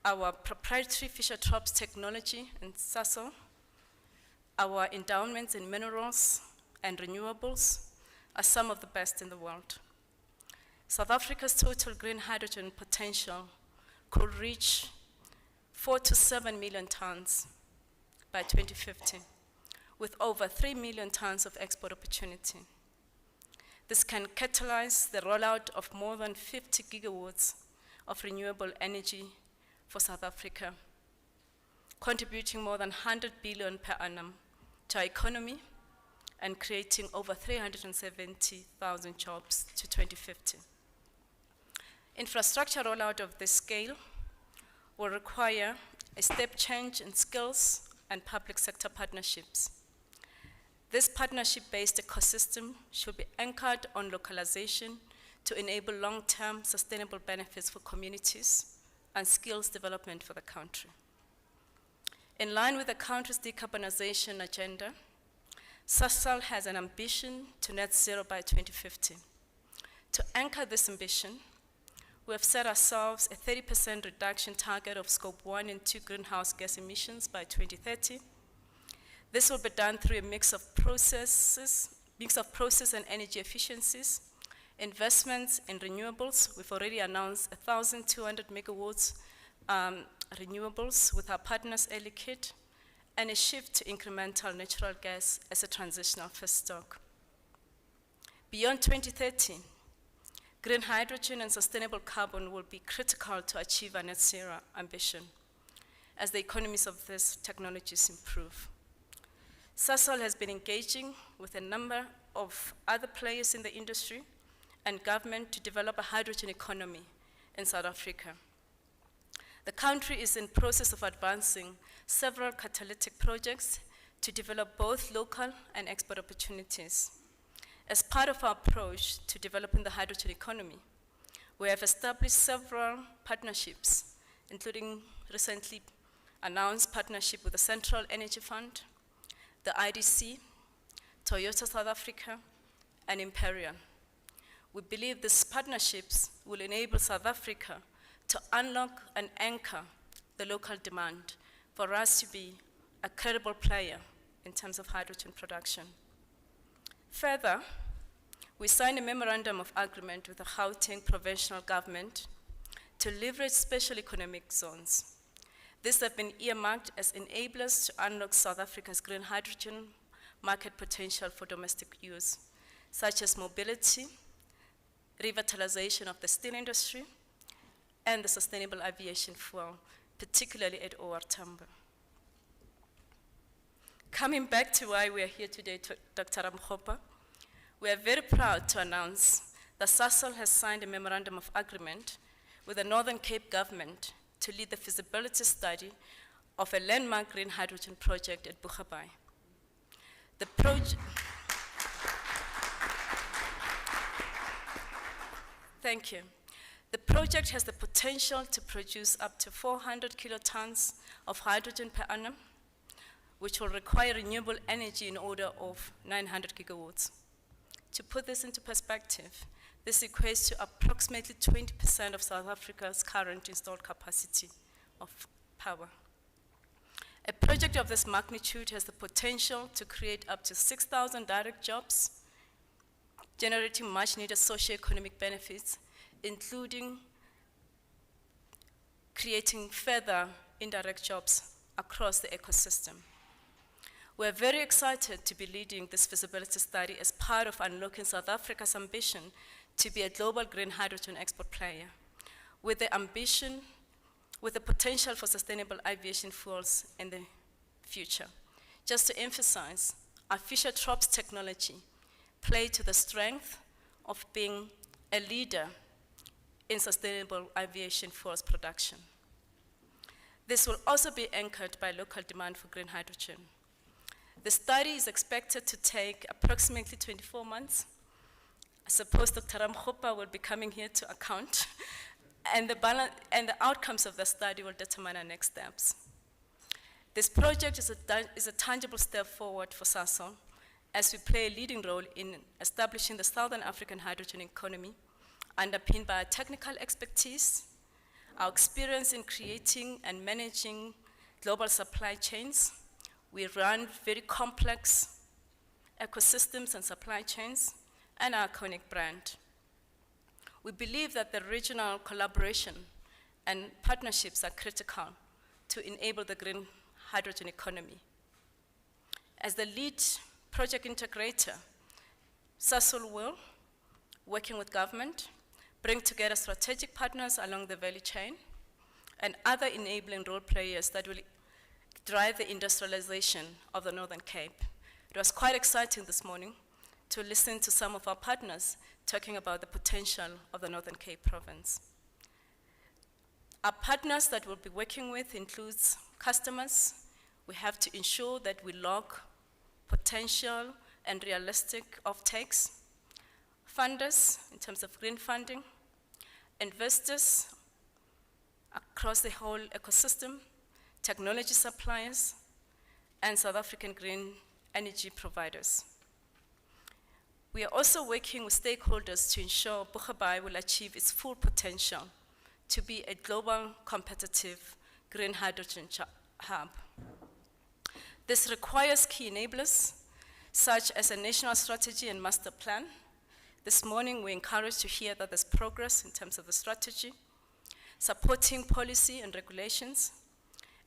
our proprietary Fischer-Tropsch technology and SIDSSA, our endowments in minerals and renewables are some of the best in the world. South Africa's total green hydrogen potential could reach 4 to 7 million tons by 2050, with over 3 million tons of export opportunity. This can catalyze the rollout of more than 50 gigawatts of renewable energy for South Africa, contributing more than 100 billion per annum to our economy and creating over 370,000 jobs to 2050. Infrastructure rollout of this scale will require a step change in skills and public sector partnerships. This partnership-based ecosystem should be anchored on localization to enable long-term sustainable benefits for communities and skills development for the country. In line with the country's decarbonization agenda, SASAL has an ambition to net zero by 2050. To anchor this ambition, we have set ourselves a 30% reduction target of Scope 1 and 2 greenhouse gas emissions by 2030. This will be done through a mix of process and energy efficiencies, investments in renewables. We've already announced 1,200 megawatts renewables with our partners Air Liquide, and a shift to incremental natural gas as a transitional feedstock. Beyond 2030, green hydrogen and sustainable carbon will be critical to achieve our net zero ambition as the economies of these technologies improve. SASAL has been engaging with a number of other players in the industry and government to develop a hydrogen economy in South Africa. The country is in process of advancing several catalytic projects to develop both local and export opportunities. As part of our approach to developing the hydrogen economy, we have established several partnerships, including recently announced partnership with the Central Energy Fund, the IDC, Toyota South Africa, and Imperial. We believe these partnerships will enable South Africa to unlock and anchor the local demand for us to be a credible player in terms of hydrogen production. Further, we signed a memorandum of agreement with the Gauteng provincial government to leverage special economic zones. These have been earmarked as enablers to unlock South Africa's green hydrogen market potential for domestic use, such as mobility, revitalization of the steel industry, and the sustainable aviation fuel, particularly at OR Tambo. Coming back to why we are here today, Dr. Ramkhopa, we are very proud to announce that SASAL has signed a memorandum of agreement with the Northern Cape government to lead the feasibility study of a landmark green hydrogen project at Buchabai. The project, thank you. The project has the potential to produce up to 400 kilotons of hydrogen per annum, which will require renewable energy in order of 900 gigawatts. To put this into perspective, this equates to approximately 20% of South Africa's current installed capacity of power. A project of this magnitude has the potential to create up to 6,000 direct jobs, generating much needed socio-economic benefits, including creating further indirect jobs across the ecosystem. We're very excited to be leading this feasibility study as part of unlocking South Africa's ambition to be a global green hydrogen export player, with the potential for sustainable aviation fuels in the future. Just to emphasize, our Fischer-Tropsch technology plays to the strength of being a leader in sustainable aviation fuels production. This will also be anchored by local demand for green hydrogen. The study is expected to take approximately 24 months. I suppose Dr. Ramkhopa will be coming here to account, and the outcomes of the study will determine our next steps. This project is a tangible step forward for SASOL as we play a leading role in establishing the Southern African hydrogen economy, underpinned by our technical expertise, our experience in creating and managing global supply chains. We run very complex ecosystems and supply chains, and our iconic brand. We believe that the regional collaboration and partnerships are critical to enable the green hydrogen economy. As the lead project integrator, SASOL will, working with government, bring together strategic partners along the value chain and other enabling role players that will drive the industrialization of the Northern Cape. It was quite exciting this morning to listen to some of our partners talking about the potential of the Northern Cape province. Our partners that we'll be working with includes customers. We have to ensure that we log potential and realistic offtakes, funders in terms of green funding, investors across the whole ecosystem, technology suppliers, and South African green energy providers. We are also working with stakeholders to ensure Boegoebaai will achieve its full potential to be a global competitive green hydrogen hub. This requires key enablers, such as a national strategy and master plan. This morning, we're encouraged to hear that there's progress in terms of the strategy, supporting policy and regulations.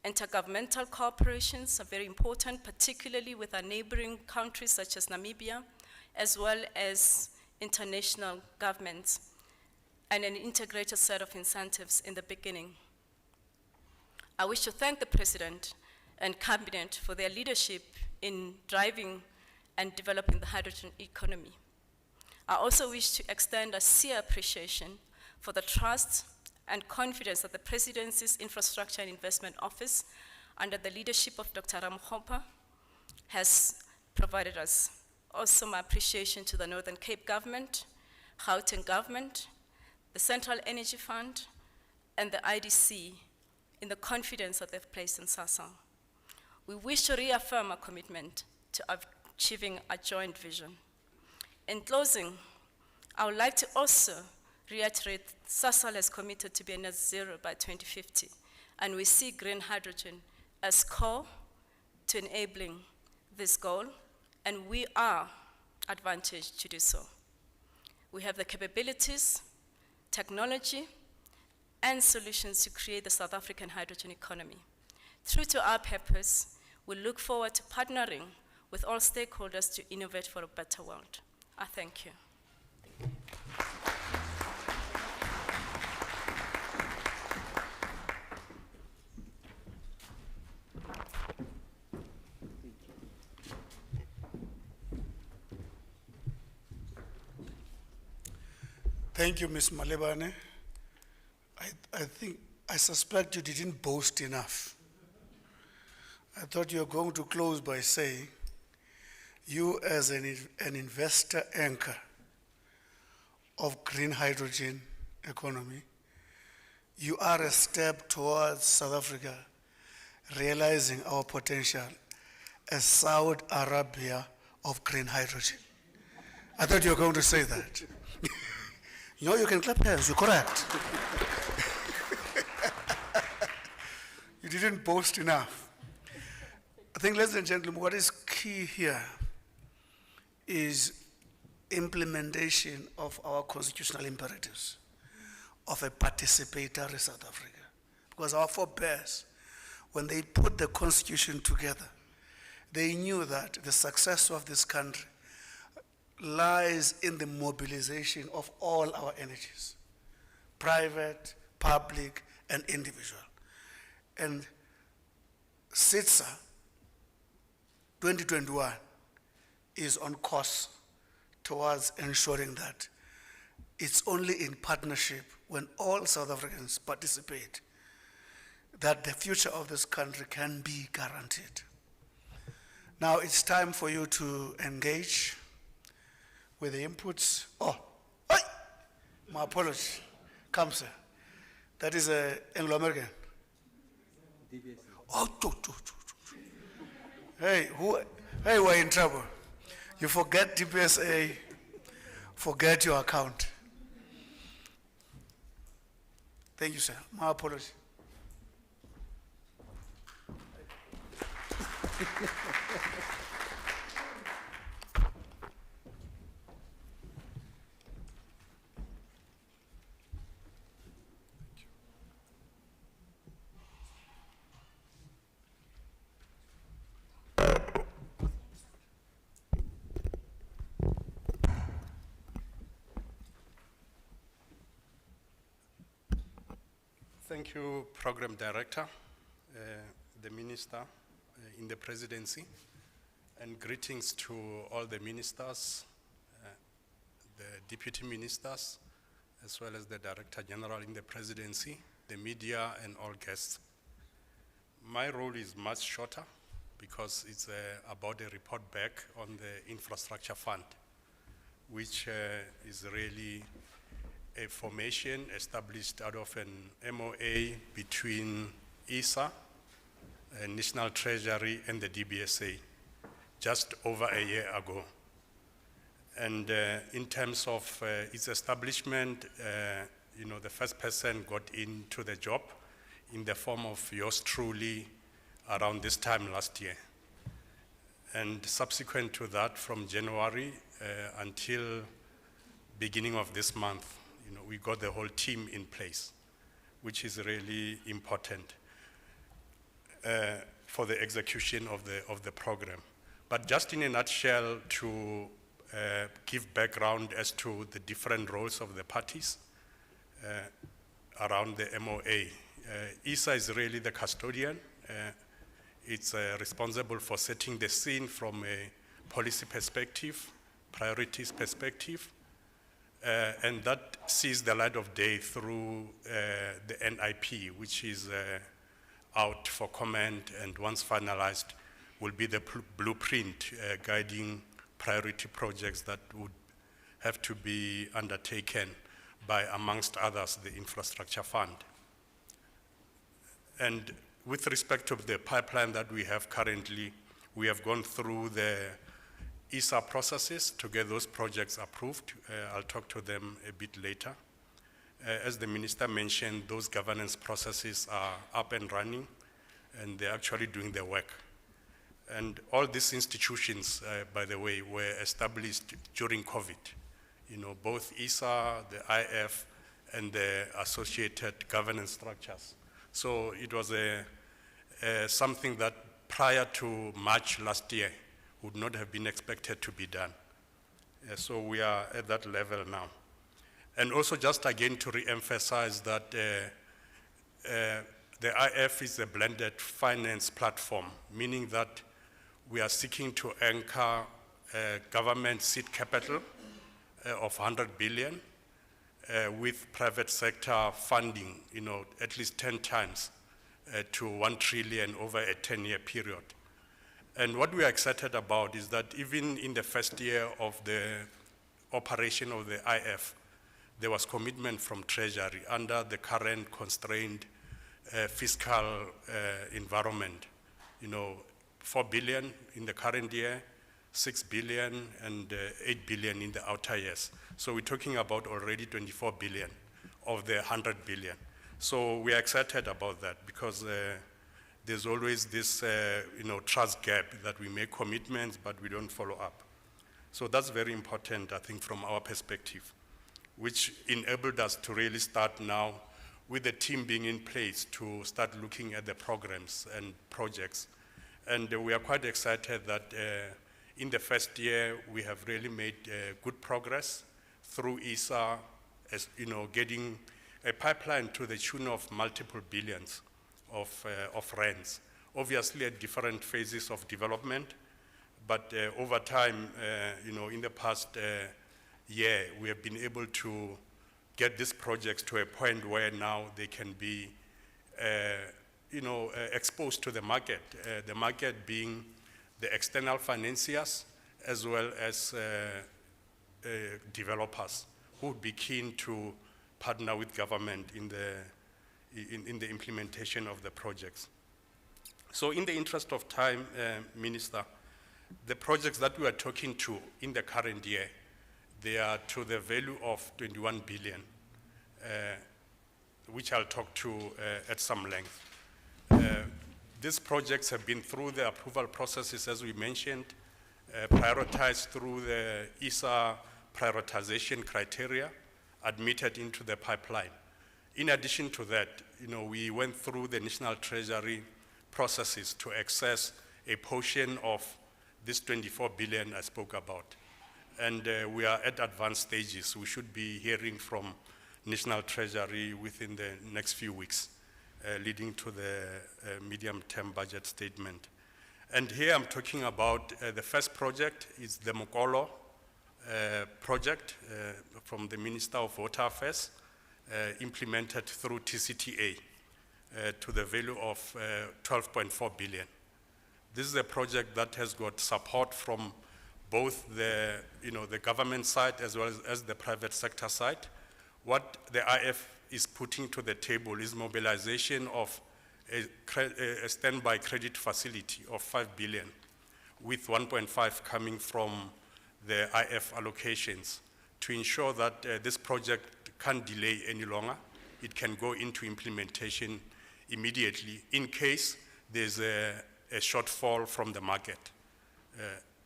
Intergovernmental cooperations are very important, particularly with our neighboring countries such as Namibia, as well as international governments, and an integrated set of incentives in the beginning. I wish to thank the President and Cabinet for their leadership in driving and developing the hydrogen economy. I also wish to extend a sincere appreciation for the trust and confidence that the Presidency's Infrastructure and Investment Office, under the leadership of Dr. Ramkhopa, has provided us. Also, my appreciation to the Northern Cape Government, Gauteng Government, the Central Energy Fund, and the IDC in the confidence that they've placed in SASOL. We wish to reaffirm our commitment to achieving a joint vision. In closing, I would like to also reiterate SASOL has committed to be net zero by 2050, and we see green hydrogen as core to enabling this goal, and we are advantaged to do so. We have the capabilities, technology, and solutions to create the South African hydrogen economy. True to our purpose, we look forward to partnering with all stakeholders to innovate for a better world. I thank you. Thank you, Ms. Malebane. I suspect you didn't boast enough. I thought you were going to close by saying, you as an investor anchor of green hydrogen economy, you are a step towards South Africa realizing our potential as Saudi Arabia of green hydrogen. I thought you were going to say that. You know, you can clap hands, you're correct. You didn't boast enough. I think, ladies and gentlemen, what is key here is implementation of our constitutional imperatives of a participatory South Africa. Because our forebears when they put the constitution together, they knew that the success of this country lies in the mobilization of all our energies, private, public, and individual. And SIDSSA 2021 is on course towards ensuring that it's only in partnership when all South Africans participate that the future of this country can be guaranteed. Now it's time for you to engage with the inputs. Oh, hey, my apology. Come, sir. That is Anglo-American. Oh, hey, we're in trouble. You forget DPSA, forget your account. Thank you, sir. My apology. Thank you, Program Director, the Minister in the Presidency, and greetings to all the ministers, the Deputy Ministers, as well as the Director General in the Presidency, the media, and all guests. My role is much shorter because it's about a report back on the Infrastructure Fund, which is really a formation established out of an MOA between ISA, National Treasury, and the DBSA just over a year ago. And in terms of its establishment, the first person got into the job in the form of yours truly around this time last year. And subsequent to that, from January until beginning of this month, we got the whole team in place, which is really important for the execution of the program. But just in a nutshell, to give background as to the different roles of the parties around the MOA. ISA is really the custodian. It's responsible for setting the scene from a policy perspective, priorities perspective, and that sees the light of day through the NIP, which is out for comment, and once finalized will be the blueprint guiding priority projects that would have to be undertaken by, amongst others, the Infrastructure Fund. And with respect to the pipeline that we have currently, we have gone through the ISA processes to get those projects approved. I'll talk to them a bit later. As the Minister mentioned, those governance processes are up and running, and they're actually doing their work. And all these institutions, by the way, were established during COVID. Both ISA, the IF, and the associated governance structures. So it was something that prior to March last year would not have been expected to be done. So we are at that level now. And also just again to re-emphasize that the IF is a blended finance platform, meaning that we are seeking to anchor government seed capital of 100 billion with private sector funding, at least 10 times to 1 trillion over a 10-year period. And what we are excited about is that even in the first year of the operation of the IF, there was commitment from Treasury under the current constrained fiscal environment. 4 billion in the current year, 6 billion, and 8 billion in the outer years. So we're talking about already 24 billion of the 100 billion. So we are excited about that because there's always this trust gap that we make commitments, but we don't follow up. So that's very important, I think, from our perspective, which enabled us to really start now with the team being in place to start looking at the programs and projects. And we are quite excited that in the first year, we have really made good progress through SIDSSA, as getting a pipeline to the tune of multiple billions of rands. Obviously at different phases of development, but over time, in the past year, we have been able to get these projects to a point where now they can be, exposed to the market being the external financiers as well as developers who would be keen to partner with government in the implementation of the projects. So in the interest of time, Minister, the projects that we are talking to in the current year, they are to the value of 21 billion, which I'll talk to at some length. These projects have been through the approval processes, as we mentioned, prioritized through the SIDSSA prioritization criteria, admitted into the pipeline. In addition to that, we went through the National Treasury processes to access a portion of this 24 billion I spoke about. And we are at advanced stages. We should be hearing from National Treasury within the next few weeks, leading to the medium-term budget statement. And here I'm talking about the first project is the Mokolo project from the Minister of Water Affairs, implemented through TCTA to the value of 12.4 billion. This is a project that has got support from both the government side as well as the private sector side. What the IF is putting to the table is mobilization of a standby credit facility of 5 billion, with 1.5 coming from the IF allocations to ensure that this project can't delay any longer. It can go into implementation immediately in case there's a shortfall from the market.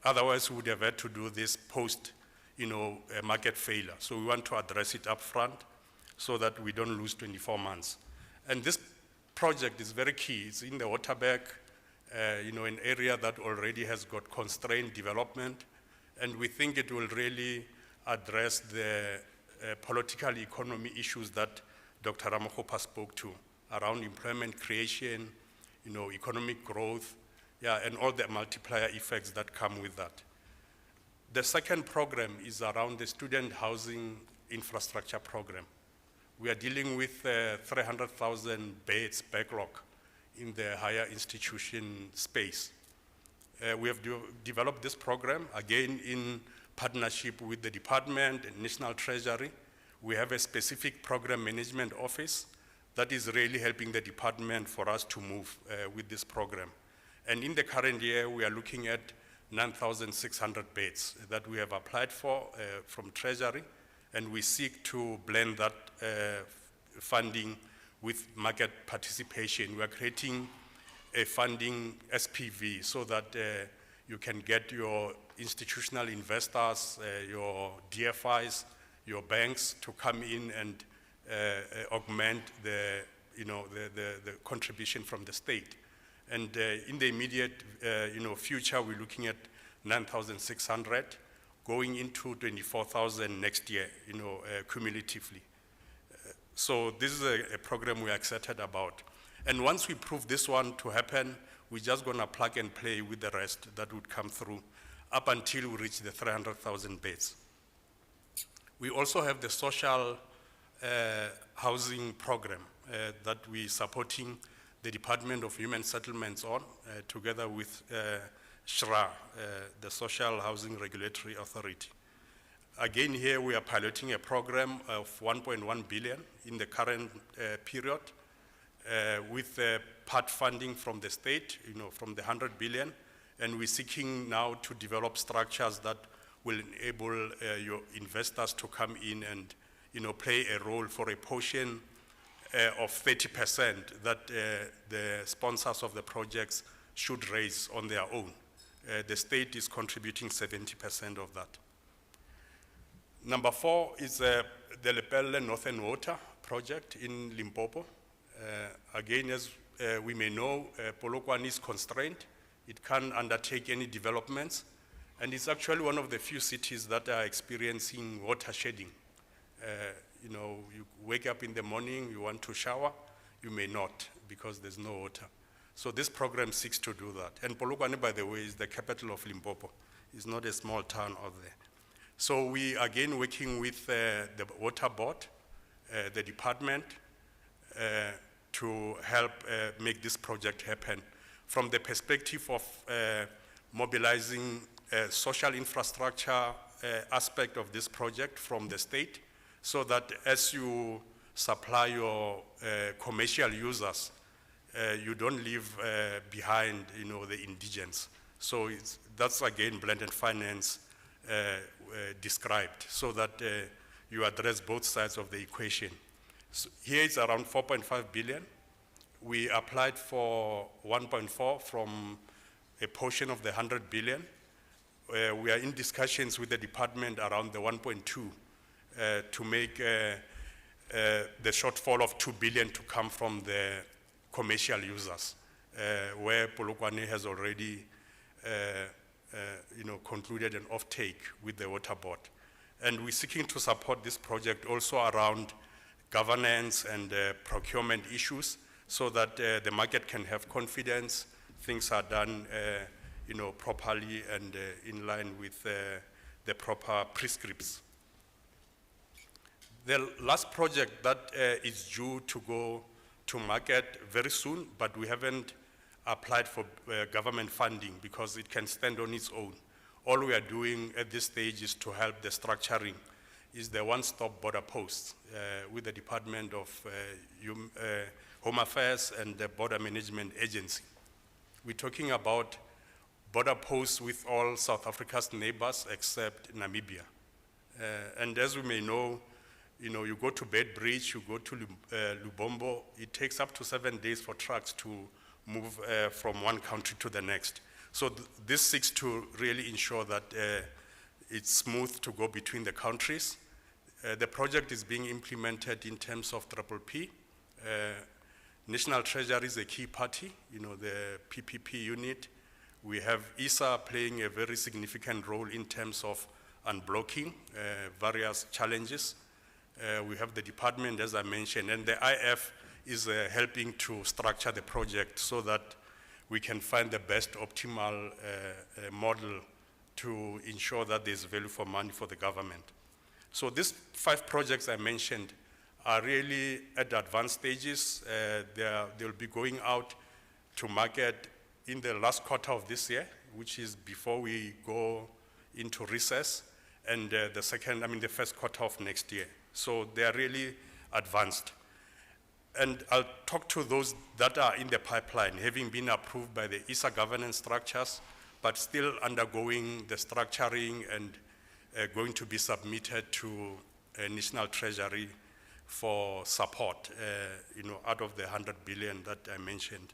Otherwise, we would have had to do this post, market failure. So we want to address it up front so that we don't lose 24 months. And this project is very key. It's in the Waterberg, an area that already has got constrained development, and we think it will really address the political economy issues that Dr. Ramokgopa spoke to around employment creation, economic growth, and all the multiplier effects that come with that. The second program is around the student housing infrastructure program. We are dealing with 300,000 beds backlog in the higher institution space. We have developed this program, again, in partnership with the department and National Treasury. We have a specific program management office that is really helping the department for us to move with this program. And in the current year, we are looking at 9,600 beds that we have applied for from Treasury, and we seek to blend that funding with market participation. We are creating a funding SPV so that you can get your institutional investors, your DFIs, your banks to come in and augment the contribution from the state. And in the immediate future, we're looking at 9,600 going into 24,000 next year, cumulatively. So this is a program we're excited about. And once we prove this one to happen, we're just gonna plug and play with the rest that would come through up until we reach the 300,000 beds. We also have the social housing program that we're supporting the Department of Human Settlements on, together with SHRA, the Social Housing Regulatory Authority. Again, here we are piloting a program of 1.1 billion in the current period, with part funding from the state, from the 100 billion, and we're seeking now to develop structures that will enable your investors to come in and play a role for a portion of 30% that the sponsors of the projects should raise on their own. The state is contributing 70% of that. Number 4 is the Lepelle Northern Water project in Limpopo. Again, as we may know, Polokwane is constrained. It can't undertake any developments. And it's actually one of the few cities that are experiencing water shedding. You know, you wake up in the morning, you want to shower, you may not because there's no water. So this program seeks to do that. And Polokwane, by the way, is the capital of Limpopo. It's not a small town out there. So we, again, working with the water board, the department, to help make this project happen. From the perspective of mobilizing social infrastructure aspect of this project from the state, so that as you supply your commercial users, you don't leave behind, you know, the indigents. So that's again blended finance described, so that you address both sides of the equation. So here it's around 4.5 billion. We applied for 1.4 from a portion of the 100 billion. We are in discussions with the department around the 1.2 to make the shortfall of 2 billion to come from the commercial users, where Polokwane has already you know, concluded an offtake with the water board. And we're seeking to support this project also around governance and procurement issues, so that the market can have confidence, things are done you know, properly and in line with the proper prescripts. The last project that is due to go to market very soon, but we haven't applied for government funding because it can stand on its own. All we are doing at this stage is to help the structuring, is the one-stop border post with the Department of Home Affairs and the Border Management Agency. We're talking about border posts with all South Africa's neighbors except Namibia. And as we may know, you know, you go to Bedbridge, you go to Lubombo, it takes up to 7 days for trucks to move from one country to the next. So this seeks to really ensure that it's smooth to go between the countries. The project is being implemented in terms of PPP. National Treasury is a key party, you know, the PPP unit. We have SIDSSA playing a very significant role in terms of unblocking various challenges. We have the department, as I mentioned, and the IF is helping to structure the project so that we can find the best optimal model to ensure that there's value for money for the government. So these 5 projects I mentioned are really at advanced stages. They'll be going out to market in the last quarter of this year, which is before we go into recess, and the first quarter of next year. So they are really advanced. And I'll talk to those that are in the pipeline, having been approved by the SIDSSA governance structures, but still undergoing the structuring and going to be submitted to National Treasury for support, you know, out of the 100 billion that I mentioned.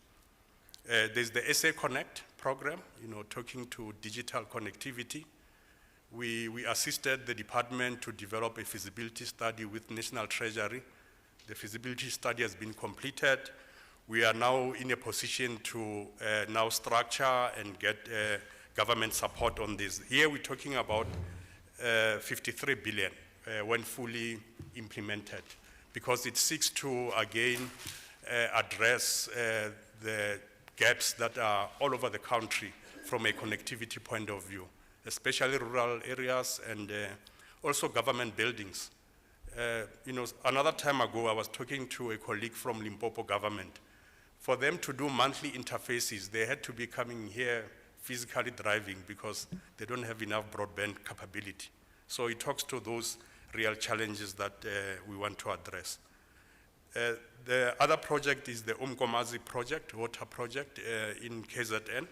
There's the SA Connect program, you know, talking to digital connectivity. We assisted the department to develop a feasibility study with National Treasury. The feasibility study has been completed. We are now in a position to now structure and get government support on this. Here we're talking about 53 billion when fully implemented, because it seeks to, again, address the gaps that are all over the country from a connectivity point of view, especially rural areas and also government buildings. You know, another time ago, I was talking to a colleague from Limpopo government. For them to do monthly interfaces, they had to be coming here physically driving because they don't have enough broadband capability. So it talks to those real challenges that we want to address. The other project is the Umkomazi project, water project in KZN,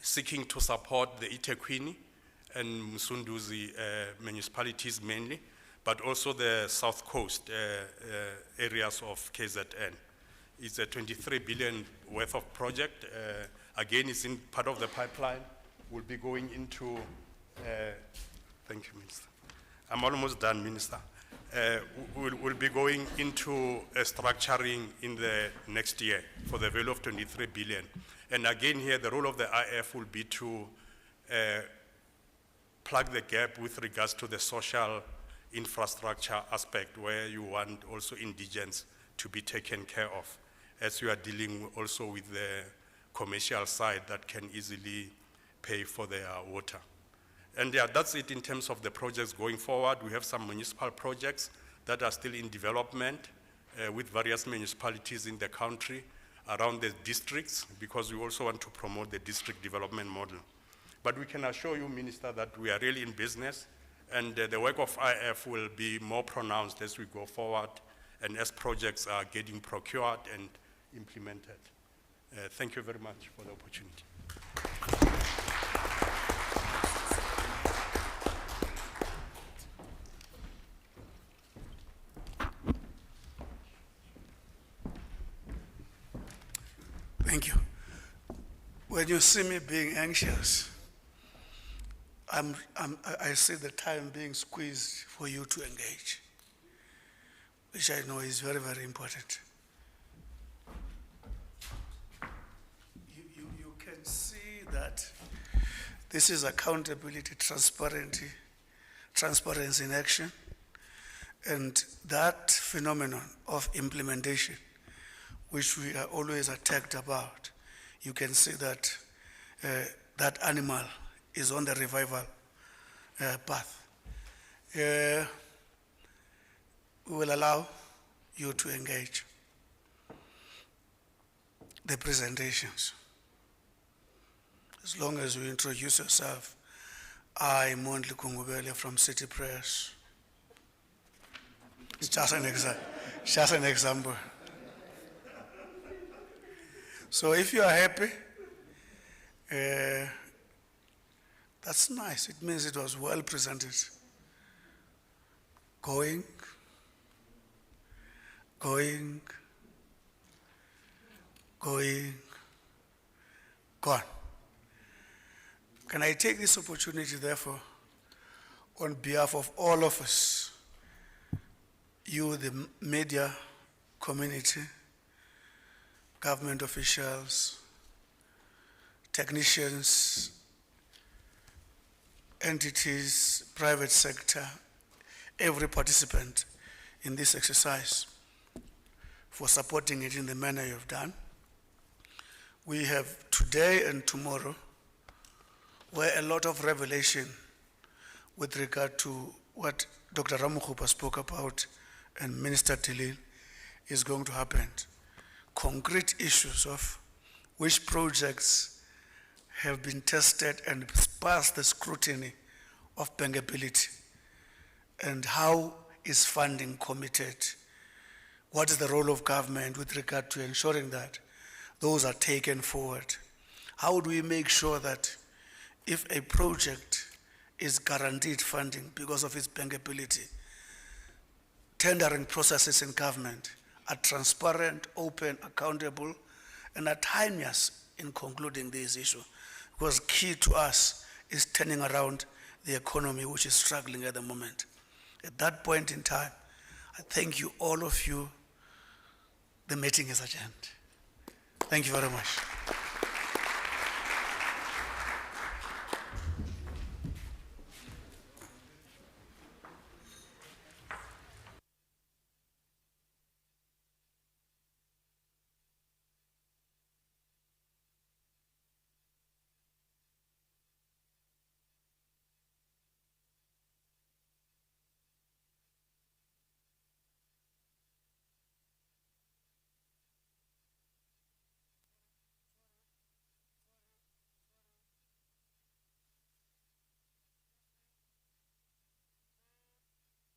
seeking to support the eThekwini and Msunduzi municipalities mainly, but also the South Coast areas of KZN. It's a 23 billion worth of project. Again, it's in part of the pipeline. We'll be going into, thank you, Minister. I'm almost done, Minister. We'll be going into a structuring in the next year for the value of 23 billion. And again here, the role of the IF will be to plug the gap with regards to the social infrastructure aspect, where you want also indigents to be taken care of, as you are dealing also with the commercial side that can easily pay for their water. And yeah, that's it in terms of the projects going forward. We have some municipal projects that are still in development with various municipalities in the country around the districts, because we also want to promote the district development model. But we can assure you, Minister, that we are really in business, and the work of IF will be more pronounced as we go forward and as projects are getting procured and implemented. Thank you very much for the opportunity. Thank you. When you see me being anxious, I see the time being squeezed for you to engage, which I know is very, very important. You can see that this is accountability, transparency in action, and that phenomenon of implementation, which we are always attacked about, you can see that that animal is on the revival path. We will allow you to engage the presentations. As long as you introduce yourself, I'm Mondli Kungubele from City Press. It's just an example. So if you are happy, that's nice. It means it was well presented. Going, gone. Can I take this opportunity, therefore, on behalf of all of us, you, the media community, government officials, technicians, entities, private sector, every participant in this exercise, for supporting it in the manner you've done. We have today and tomorrow where a lot of revelation with regard to what Dr. Ramukhupa spoke about and Minister Tilil is going to happen. Concrete issues of which projects have been tested and passed the scrutiny of bankability, and how is funding committed? What is the role of government with regard to ensuring that those are taken forward? How do we make sure that if a project is guaranteed funding because of its bankability, tendering processes in government are transparent, open, accountable, and are timeless in concluding this issue? Because key to us is turning around the economy, which is struggling at the moment. At that point in time, I thank you, all of you. The meeting is adjourned. Thank you very much.